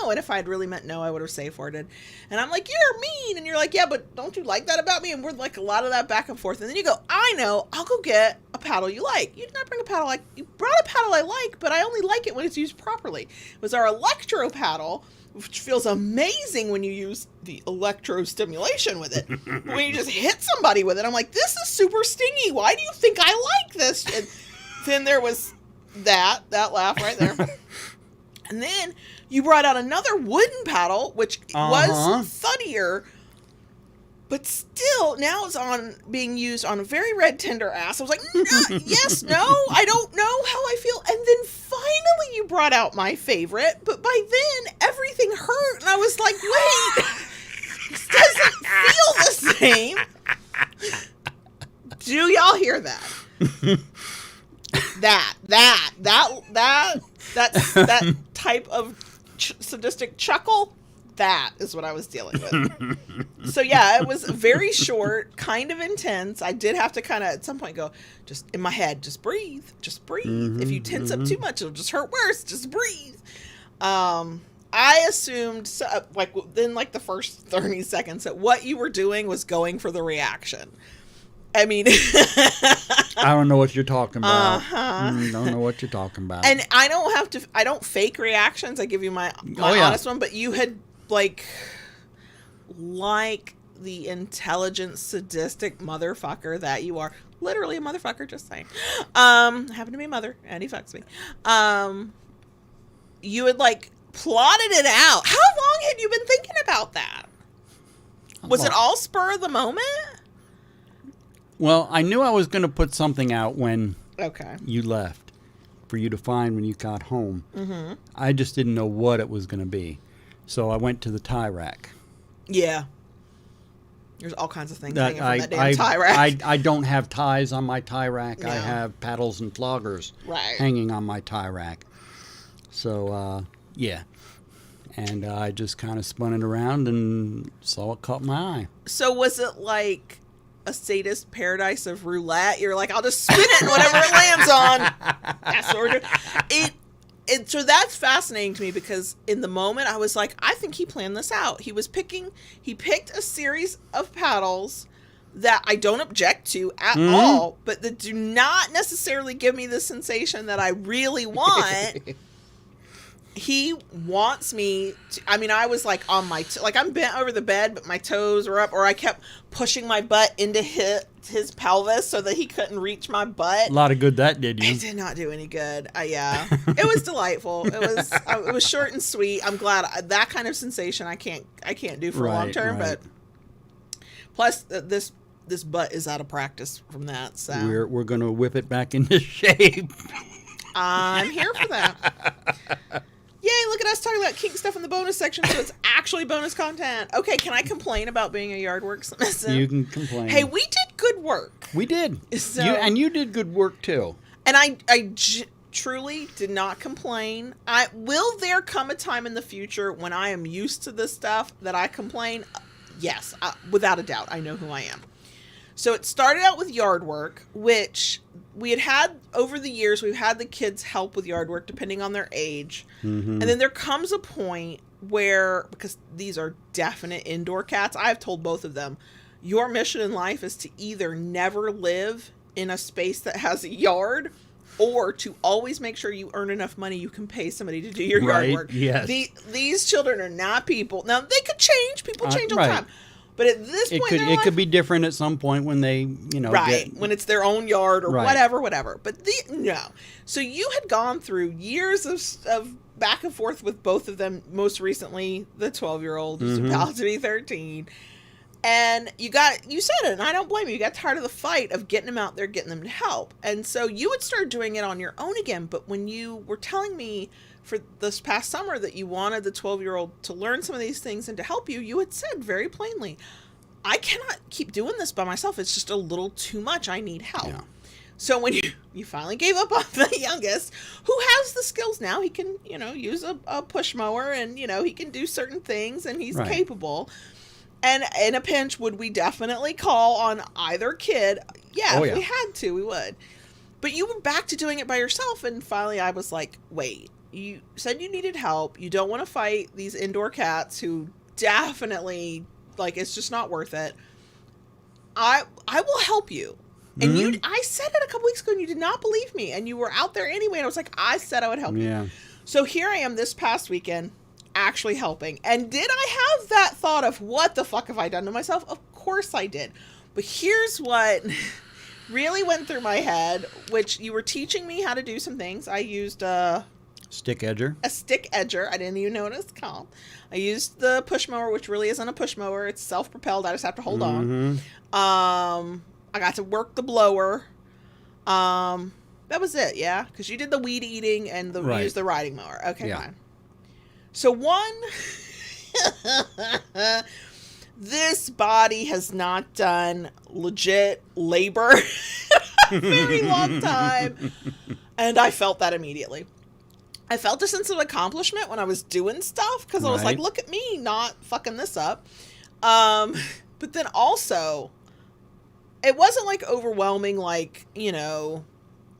And if I'd really meant no, I would have safe worded. And I'm like, you're mean. And you're like, yeah, but don't you like that about me? And we're like a lot of that back and forth. And then you go, I know, I'll go get a paddle you like. You did not bring a paddle you brought a paddle I like, but I only like it when it's used properly. It was our electro paddle, which feels amazing when you use the electro stimulation with it. When you just hit somebody with it, I'm like, this is super stingy. Why do you think I like this? And then there was that laugh right there. And then you brought out another wooden paddle, which was thuddier, but still now it's being used on a very red tender ass. I was like, yes, no, I don't know how I feel. And then finally you brought out my favorite, but by then everything hurt, and I was like, wait, this doesn't feel the same. Do y'all hear that? that type of sadistic chuckle, that is what I was dealing with. So yeah, it was very short, kind of intense. I did have to kind of at some point go, just in my head, just breathe. If you tense up too much, it'll just hurt worse. Just breathe. I assumed, then the first 30 seconds, that what you were doing was going for the reaction. I mean, I don't know what you're talking about. Don't know what you're talking about. And I don't fake reactions. I give you my honest one, but you had like the intelligent, sadistic motherfucker that you are. Literally a motherfucker, just saying. Happened to be a mother, and he fucks me. You had like plotted it out. How long had you been thinking about that? Was it all spur of the moment? Well, I knew I was going to put something out when you left for you to find when you got home. Mm-hmm. I just didn't know what it was going to be. So I went to the tie rack. Yeah. There's all kinds of things hanging from that damn tie rack. I don't have ties on my tie rack. No. I have paddles and floggers hanging on my tie rack. So, yeah. And I just kind of spun it around and saw it caught my eye. So was it like a sadist paradise of roulette? You're like, I'll just spin it and whatever it lands on. That's what we're doing. So that's fascinating to me, because in the moment I was like, I think he planned this out. He picked a series of paddles that I don't object to at all, but that do not necessarily give me the sensation that I really want. he wants me to, I mean, I was like on my, like I'm bent over the bed, but my toes were up, or I kept pushing my butt into his pelvis so that he couldn't reach my butt. A lot of good that did you. It did not do any good. Yeah, it was delightful. It was short and sweet. I'm glad that kind of sensation I can't do for long term, but plus this butt is out of practice from that. So we're gonna whip it back into shape. I'm here for that. Yay, look at us talking about kink stuff in the bonus section, so it's actually bonus content. Okay, can I complain about being a yard work submissive? You can complain. Hey, we did good work. We did. So, you did good work, too. And truly did not complain. Will there come a time in the future when I am used to this stuff that I complain? Yes, without a doubt. I know who I am. So it started out with yard work, which we had over the years. We've had the kids help with yard work depending on their age. Mm-hmm. And then there comes a point where, because these are definite indoor cats, I've told both of them, your mission in life is to either never live in a space that has a yard, or to always make sure you earn enough money you can pay somebody to do your yard work. Yes. These children are not people. Now, they could change. People change all the time. But at this point in their life, could be different at some point when they, when it's their own yard or whatever. But no. So you had gone through years of back and forth with both of them. Most recently, the 12-year-old who's about to be 13. And you said it, and I don't blame you. You got tired of the fight of getting them out there, getting them to help. And so you would start doing it on your own again. But when you were telling me for this past summer that you wanted the 12-year-old to learn some of these things and to help you, you had said very plainly, I cannot keep doing this by myself. It's just a little too much. I need help. Yeah. So when you finally gave up on the youngest, who has the skills now, he can, use a push mower, and, he can do certain things, and he's capable. And in a pinch, would we definitely call on either kid? Yeah, if we had to, we would. But you were back to doing it by yourself, and finally I was like, wait. You said you needed help. You don't want to fight these indoor cats who definitely, it's just not worth it. I will help you. And I said it a couple weeks ago, and you did not believe me. And you were out there anyway. And I was like, I said I would help you. So here I am this past weekend actually helping. And did I have that thought of what the fuck have I done to myself? Of course I did. But here's what really went through my head, which you were teaching me how to do some things. I used stick edger. A stick edger. I didn't even know what it's called. I used the push mower, which really isn't a push mower. It's self-propelled. I just have to hold on. I got to work the blower. That was it, yeah? Because you did the weed eating and you used the riding mower. Okay, fine. So this body has not done legit labor in a very long time. And I felt that immediately. I felt a sense of accomplishment when I was doing stuff, because I was like, look at me not fucking this up. But then also, it wasn't overwhelming,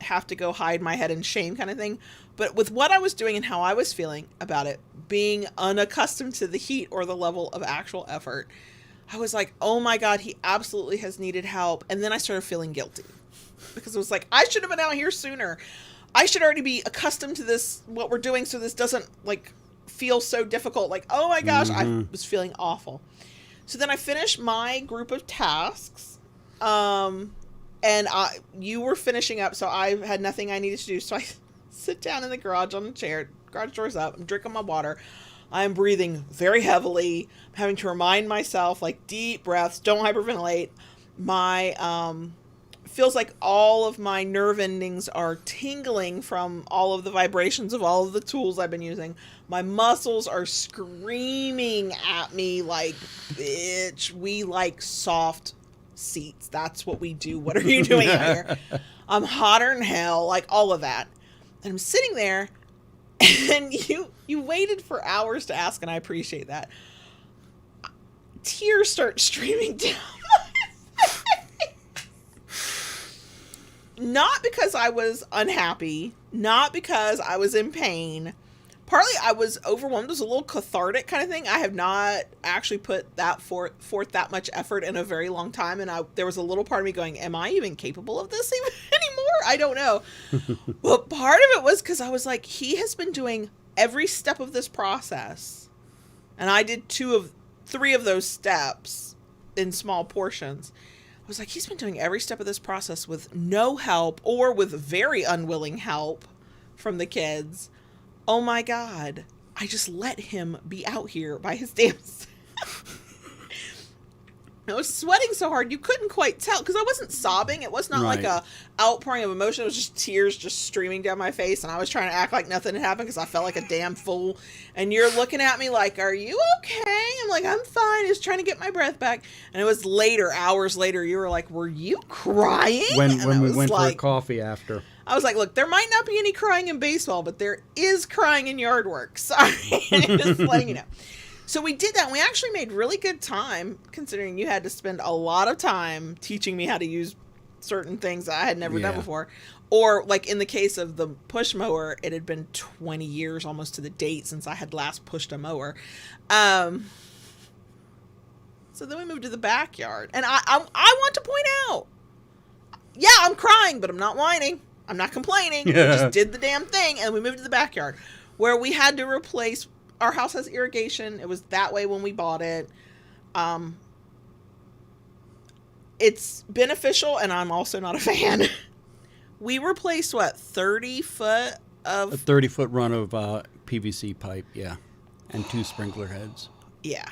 have to go hide my head in shame kind of thing. But with what I was doing and how I was feeling about it, being unaccustomed to the heat or the level of actual effort, I was like, oh my God, he absolutely has needed help. And then I started feeling guilty, because it was like, I should have been out here sooner. I should already be accustomed to this, what we're doing, so this doesn't feel so difficult. Oh my gosh, I was feeling awful. So then I finished my group of tasks, and you were finishing up, so I had nothing I needed to do. So I sit down in the garage on the chair, garage door's up, I'm drinking my water. I'm breathing very heavily. I'm having to remind myself, deep breaths, don't hyperventilate. Feels like all of my nerve endings are tingling from all of the vibrations of all of the tools I've been using. My muscles are screaming at me bitch, we like soft seats. That's what we do. What are you doing out here? I'm hotter than hell, all of that. And I'm sitting there, and you waited for hours to ask, and I appreciate that. Tears start streaming down. Not because I was unhappy, not because I was in pain. Partly I was overwhelmed. It was a little cathartic kind of thing. I have not actually put that forth that much effort in a very long time. And there was a little part of me going, am I even capable of this even anymore? I don't know. But part of it was because I was like, he has been doing every step of this process, and I did 3 of those steps in small portions. I was like, he's been doing every step of this process with no help or with very unwilling help from the kids. Oh my God. I just let him be out here by his damn self. I was sweating so hard you couldn't quite tell because I wasn't sobbing. It was not like a outpouring of emotion. It was just tears just streaming down my face, and I was trying to act like nothing had happened because I felt like a damn fool. And you're looking at me like, "Are you okay?" I'm like, "I'm fine." I was trying to get my breath back, and it was later, hours later, you were like, "Were you crying?" When we went for a coffee after. I was like, "Look, there might not be any crying in baseball, but there is crying in yard work." Sorry, just letting you know. So we did that, and we actually made really good time, considering you had to spend a lot of time teaching me how to use certain things that I had never done before. Or, like, in the case of the push mower, it had been 20 years almost to the date since I had last pushed a mower. So then we moved to the backyard. And I want to point out, yeah, I'm crying, but I'm not whining. I'm not complaining. We just did the damn thing, and we moved to the backyard, where we had to replace... Our house has irrigation. It was that way when we bought it. It's beneficial, and I'm also not a fan. We replaced, 30 foot of... A 30-foot run of PVC pipe, yeah. And 2 sprinkler heads. Yeah.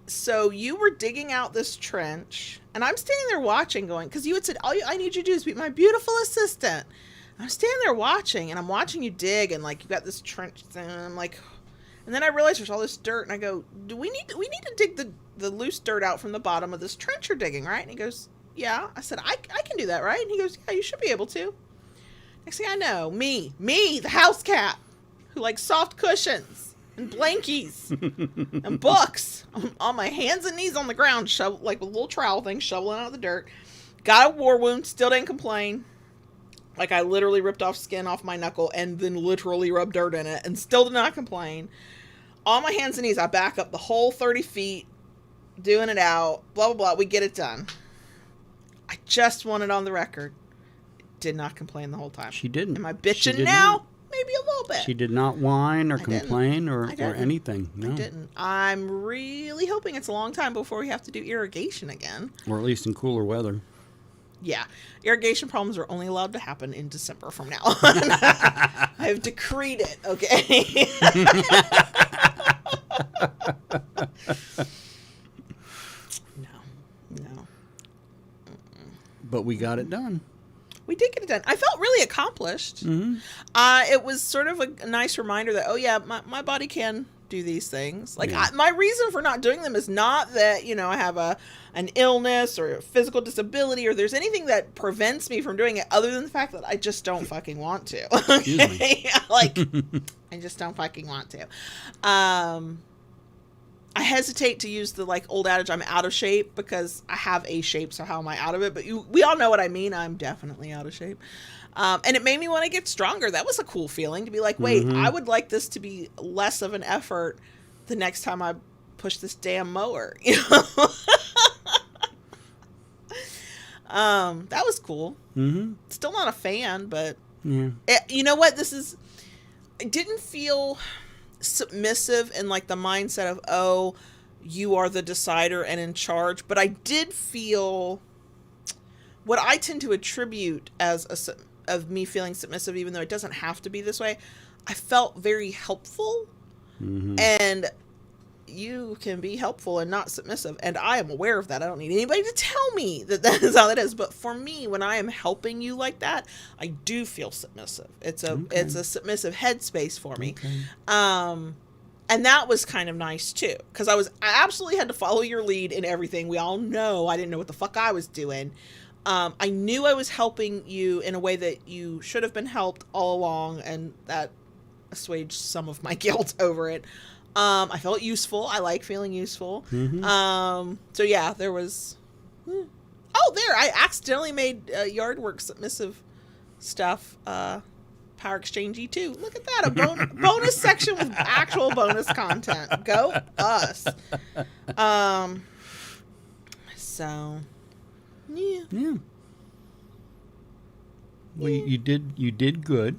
So you were digging out this trench, and I'm standing there watching going... Because you had said, all I need you to do is be my beautiful assistant. I'm standing there watching, and I'm watching you dig, and, like, you got this trench, and I'm like... And then I realized there's all this dirt, and I go, we need to dig the loose dirt out from the bottom of this trench you're digging, right? And he goes, yeah. I said, I can do that, right? And he goes, yeah, you should be able to. Next thing I know, me, the house cat, who likes soft cushions and blankies and books, on my hands and knees on the ground, like with a little trowel thing, shoveling out the dirt. Got a war wound, still didn't complain. Like, I literally ripped off skin off my knuckle and then literally rubbed dirt in it and still did not complain. On my hands and knees, I back up the whole 30 feet, doing it out, blah, blah, blah. We get it done. I just want it on the record. Did not complain the whole time. She didn't. Am I bitching now? Maybe a little bit. She did not whine or complain or anything. No. I didn't. I'm really hoping it's a long time before we have to do irrigation again. Or at least in cooler weather. Yeah. Irrigation problems are only allowed to happen in December from now on. I have decreed it, okay? No. But we got it done. We did get it done. I felt really accomplished. Mm-hmm. It was sort of a nice reminder that, oh yeah, my body can do these things. Like, yeah. My reason for not doing them is not that, I have an illness or a physical disability or there's anything that prevents me from doing it other than the fact that I just don't fucking want to. Okay? Like, I just don't fucking want to. I hesitate to use the, like, old adage, I'm out of shape, because I have a shape, so how am I out of it? But we all know what I mean. I'm definitely out of shape. And it made me want to get stronger. That was a cool feeling to be like, wait, I would like this to be less of an effort the next time I push this damn mower. That was cool. Mm-hmm. Still not a fan, but you know what? I didn't feel submissive in, like, the mindset of, oh, you are the decider and in charge. But I did feel what I tend to attribute of me feeling submissive, even though it doesn't have to be this way. I felt very helpful, and you can be helpful and not submissive, and I am aware of that. I don't need anybody to tell me that is how that is. But for me, when I am helping you like that, I do feel submissive. It's a submissive headspace for me. Okay. And that was kind of nice too, because I absolutely had to follow your lead in everything. We all know I didn't know what the fuck I was doing. I knew I was helping you in a way that you should have been helped all along, and that assuaged some of my guilt over it. I felt useful. I like feeling useful. So yeah, there was... I accidentally made yard work submissive stuff power exchangey too. Look at that, a bonus section with actual bonus content. Go us. So... Yeah. Well, you did good.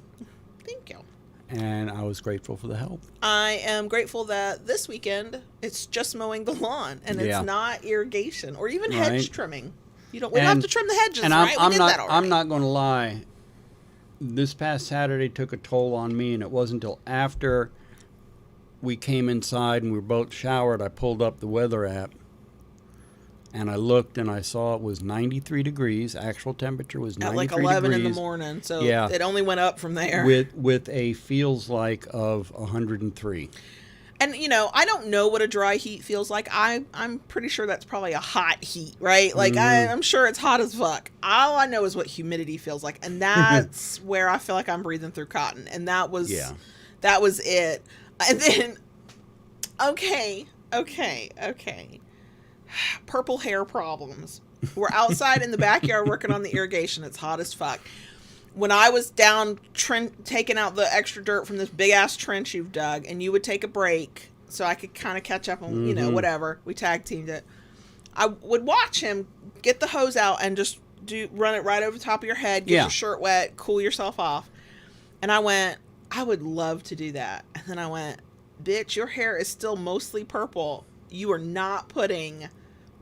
Thank you. and I was grateful for the help. I am grateful that this weekend it's just mowing the lawn and Yeah. it's not irrigation or even Right. hedge trimming. We don't have to trim the hedges, And right? I'm we did that already. I'm not going to lie. This past Saturday took a toll on me, and it wasn't until after we came inside and we were both showered, I pulled up the weather app, and I looked and I saw it was 93 degrees. Actual temperature was 93 at like 11 degrees. in the morning, so Yeah. it only went up from there. With a feels like of 103. And, you know, I don't know what a dry heat feels like. I'm pretty sure that's probably a hot heat, right? Like, I'm sure it's hot as fuck. All I know is what humidity feels like. And that's where I feel like I'm breathing through cotton. And that was it. And then, okay. Purple hair problems. We're outside in the backyard working on the irrigation. It's hot as fuck. When I was down taking out the extra dirt from this big ass trench you've dug, and you would take a break so I could kind of catch up on, you know, whatever. We tag teamed it. I would watch him get the hose out and just run it right over the top of your head, get your shirt wet, cool yourself off. And I went, I would love to do that. And then I went, bitch, your hair is still mostly purple. You are not putting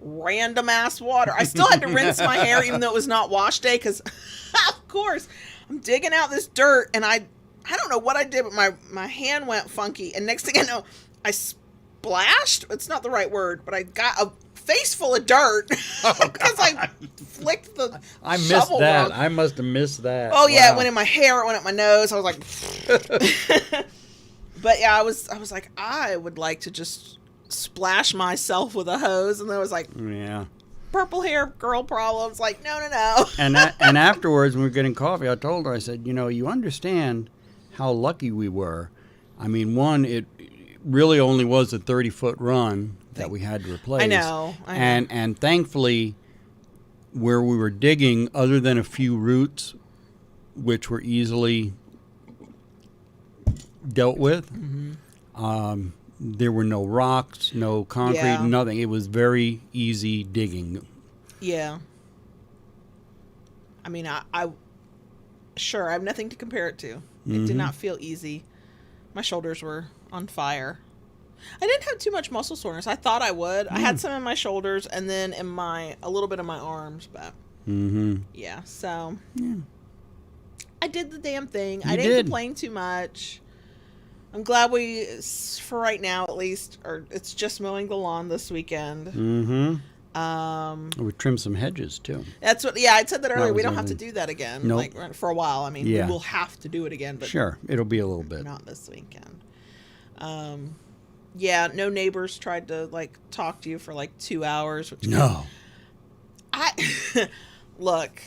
random ass water. I still had to rinse my hair even though it was not wash day because of course I'm digging out this dirt and I don't know what I did, but my hand went funky, and next thing I know I splashed. It's not the right word, but I got a face full of dirt because I flicked the I missed shovel that. wrong. I must have missed that. Oh yeah, Wow. it went in my hair, it went up my nose. I was like but yeah, I was like, I would like to just splash myself with a hose, and then I was like, Yeah. purple hair girl problems. Like, no. And afterwards, when we were getting coffee, I told her, I said, you know, you understand how lucky we were. I mean, one, it really only was a 30-foot run that we had to replace. I know. And thankfully, where we were digging, other than a few roots, which were easily dealt with, there were no rocks, no concrete, nothing. It was very easy digging. Yeah. I mean, I sure, I have nothing to compare it to. It did not feel easy. My shoulders were on fire. I didn't have too much muscle soreness. I thought I would. I had some in my shoulders and then in a little bit in my arms, but yeah, so I did the damn thing. I didn't complain too much. I'm glad we, for right now at least, or it's just mowing the lawn this weekend. We trimmed some hedges too. That's what. Yeah, I said that earlier. We don't have to everything. do that again. Nope. Like for a while. I mean, we will have to do it again, but Sure, it'll be a little bit. not this weekend. Yeah, no neighbors tried to like talk to you for like 2 hours. Which No. Look.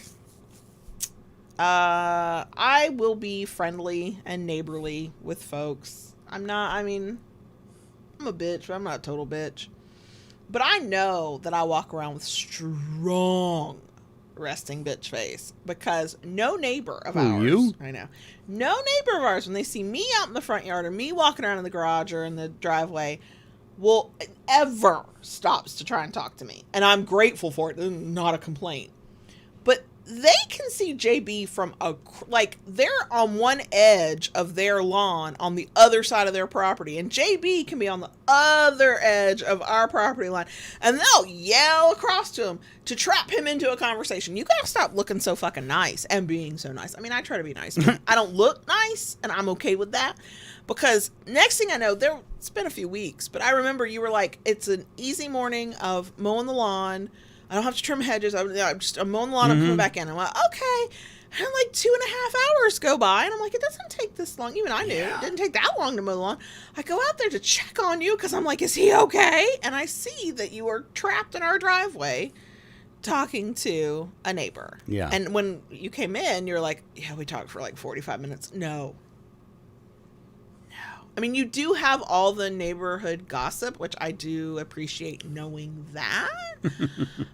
I will be friendly and neighborly with folks. I'm a bitch, but I'm not a total bitch. But I know that I walk around with strong resting bitch face because no neighbor of ours. You? I know. No neighbor of ours, when they see me out in the front yard or me walking around in the garage or in the driveway, will ever stops to try and talk to me. And I'm grateful for it. Not a complaint. But they can see JB from they're on one edge of their lawn on the other side of their property, and JB can be on the other edge of our property line, and they'll yell across to him to trap him into a conversation. You gotta stop looking so fucking nice and being so nice. I mean, I try to be nice, but I don't look nice, and I'm okay with that, because next thing I know, it's been a few weeks, but I remember you were like, it's an easy morning of mowing the lawn. I don't have to trim hedges. I'm mowing the lawn. I'm coming back in. I'm like, okay. And like 2.5 hours go by. And I'm like, it doesn't take this long. Even I knew it didn't take that long to mow the lawn. I go out there to check on you because I'm like, is he okay? And I see that you are trapped in our driveway talking to a neighbor. Yeah. And when you came in, you're like, yeah, we talked for like 45 minutes. No. I mean, you do have all the neighborhood gossip, which I do appreciate knowing that.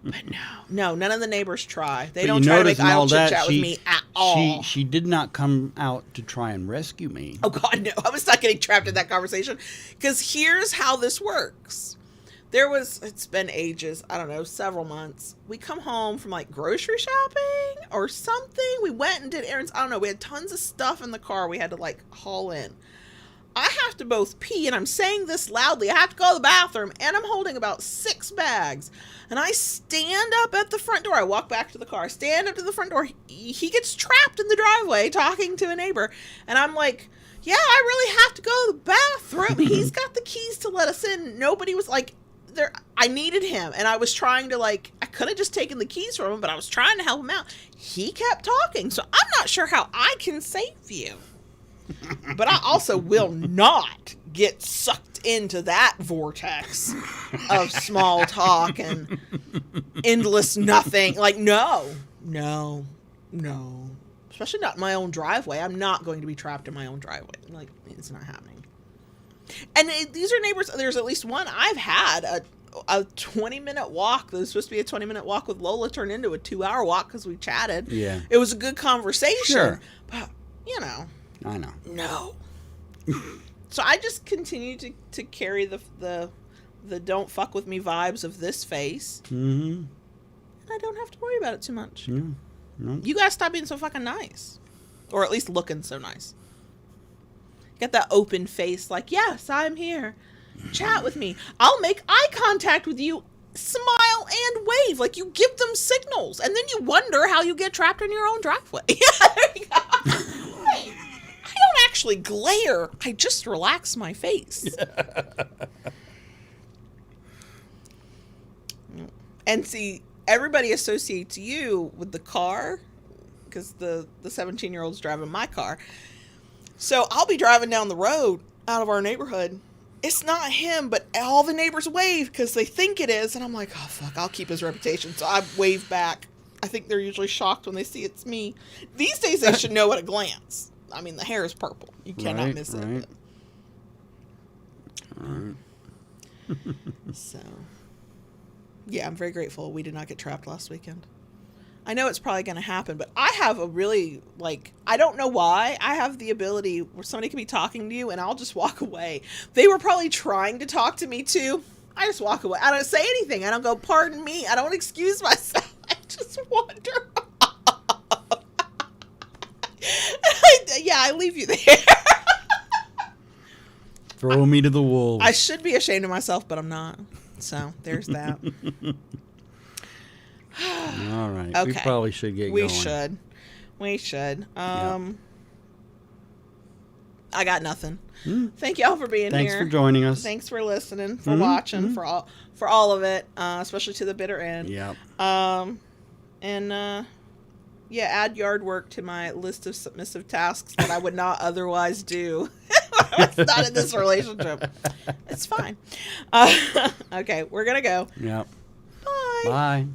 But no, none of the neighbors try. They don't try to make idle chit-chat with me at all. She did not come out to try and rescue me. Oh, God, no. I was not getting trapped in that conversation. Because here's how this works. It's been ages, I don't know, several months. We come home from like grocery shopping or something. We went and did errands. I don't know. We had tons of stuff in the car we had to like haul in. I have to both pee, and I'm saying this loudly. I have to go to the bathroom, and I'm holding about 6 bags. And I stand up at the front door. I walk back to the car, stand up to the front door. He gets trapped in the driveway talking to a neighbor. And I'm like, yeah, I really have to go to the bathroom. He's got the keys to let us in. Nobody was like, there. I needed him. And I was trying to like, I could have just taken the keys from him, but I was trying to help him out. He kept talking. So I'm not sure how I can save you. But I also will not get sucked into that vortex of small talk and endless nothing. Like, no. Especially not in my own driveway. I'm not going to be trapped in my own driveway. Like, it's not happening. And these are neighbors. There's at least one. I've had a 20-minute walk that was supposed to be a 20-minute walk with Lola turned into a 2-hour walk because we chatted. Yeah. It was a good conversation. Sure. But, you know. I know. No. So I just continue to carry the don't fuck with me vibes of this face. Mm-hmm. And I don't have to worry about it too much. Yeah. No. You guys stop being so fucking nice. Or at least looking so nice. Get that open face like, yes, I'm here. Chat with me. I'll make eye contact with you. Smile and wave. Like, you give them signals. And then you wonder how you get trapped in your own driveway. Yeah, there you go. I don't actually glare. I just relax my face. And see, everybody associates you with the car because the 17-year-old's driving my car. So I'll be driving down the road out of our neighborhood. It's not him, but all the neighbors wave because they think it is. And I'm like, oh, fuck, I'll keep his reputation. So I wave back. I think they're usually shocked when they see it's me. These days, they should know at a glance. I mean, the hair is purple. You cannot miss it. Right. All right. So, yeah, I'm very grateful we did not get trapped last weekend. I know it's probably going to happen, but I have a really, like, I don't know why. I have the ability where somebody can be talking to you and I'll just walk away. They were probably trying to talk to me too. I just walk away. I don't say anything. I don't go, pardon me. I don't excuse myself. I just wander. I leave you there. Throw me to the wolves. I should be ashamed of myself, but I'm not. So there's that. All right. Okay. We probably should get going. We should. Yep. I got nothing. Thank y'all for being Thanks here. for joining us. Thanks for listening, for watching, for all of it, especially to the bitter end. Yep. Add yard work to my list of submissive tasks that I would not otherwise do. It's not in this relationship. It's fine. Okay, we're gonna go. Yep. Bye. Bye.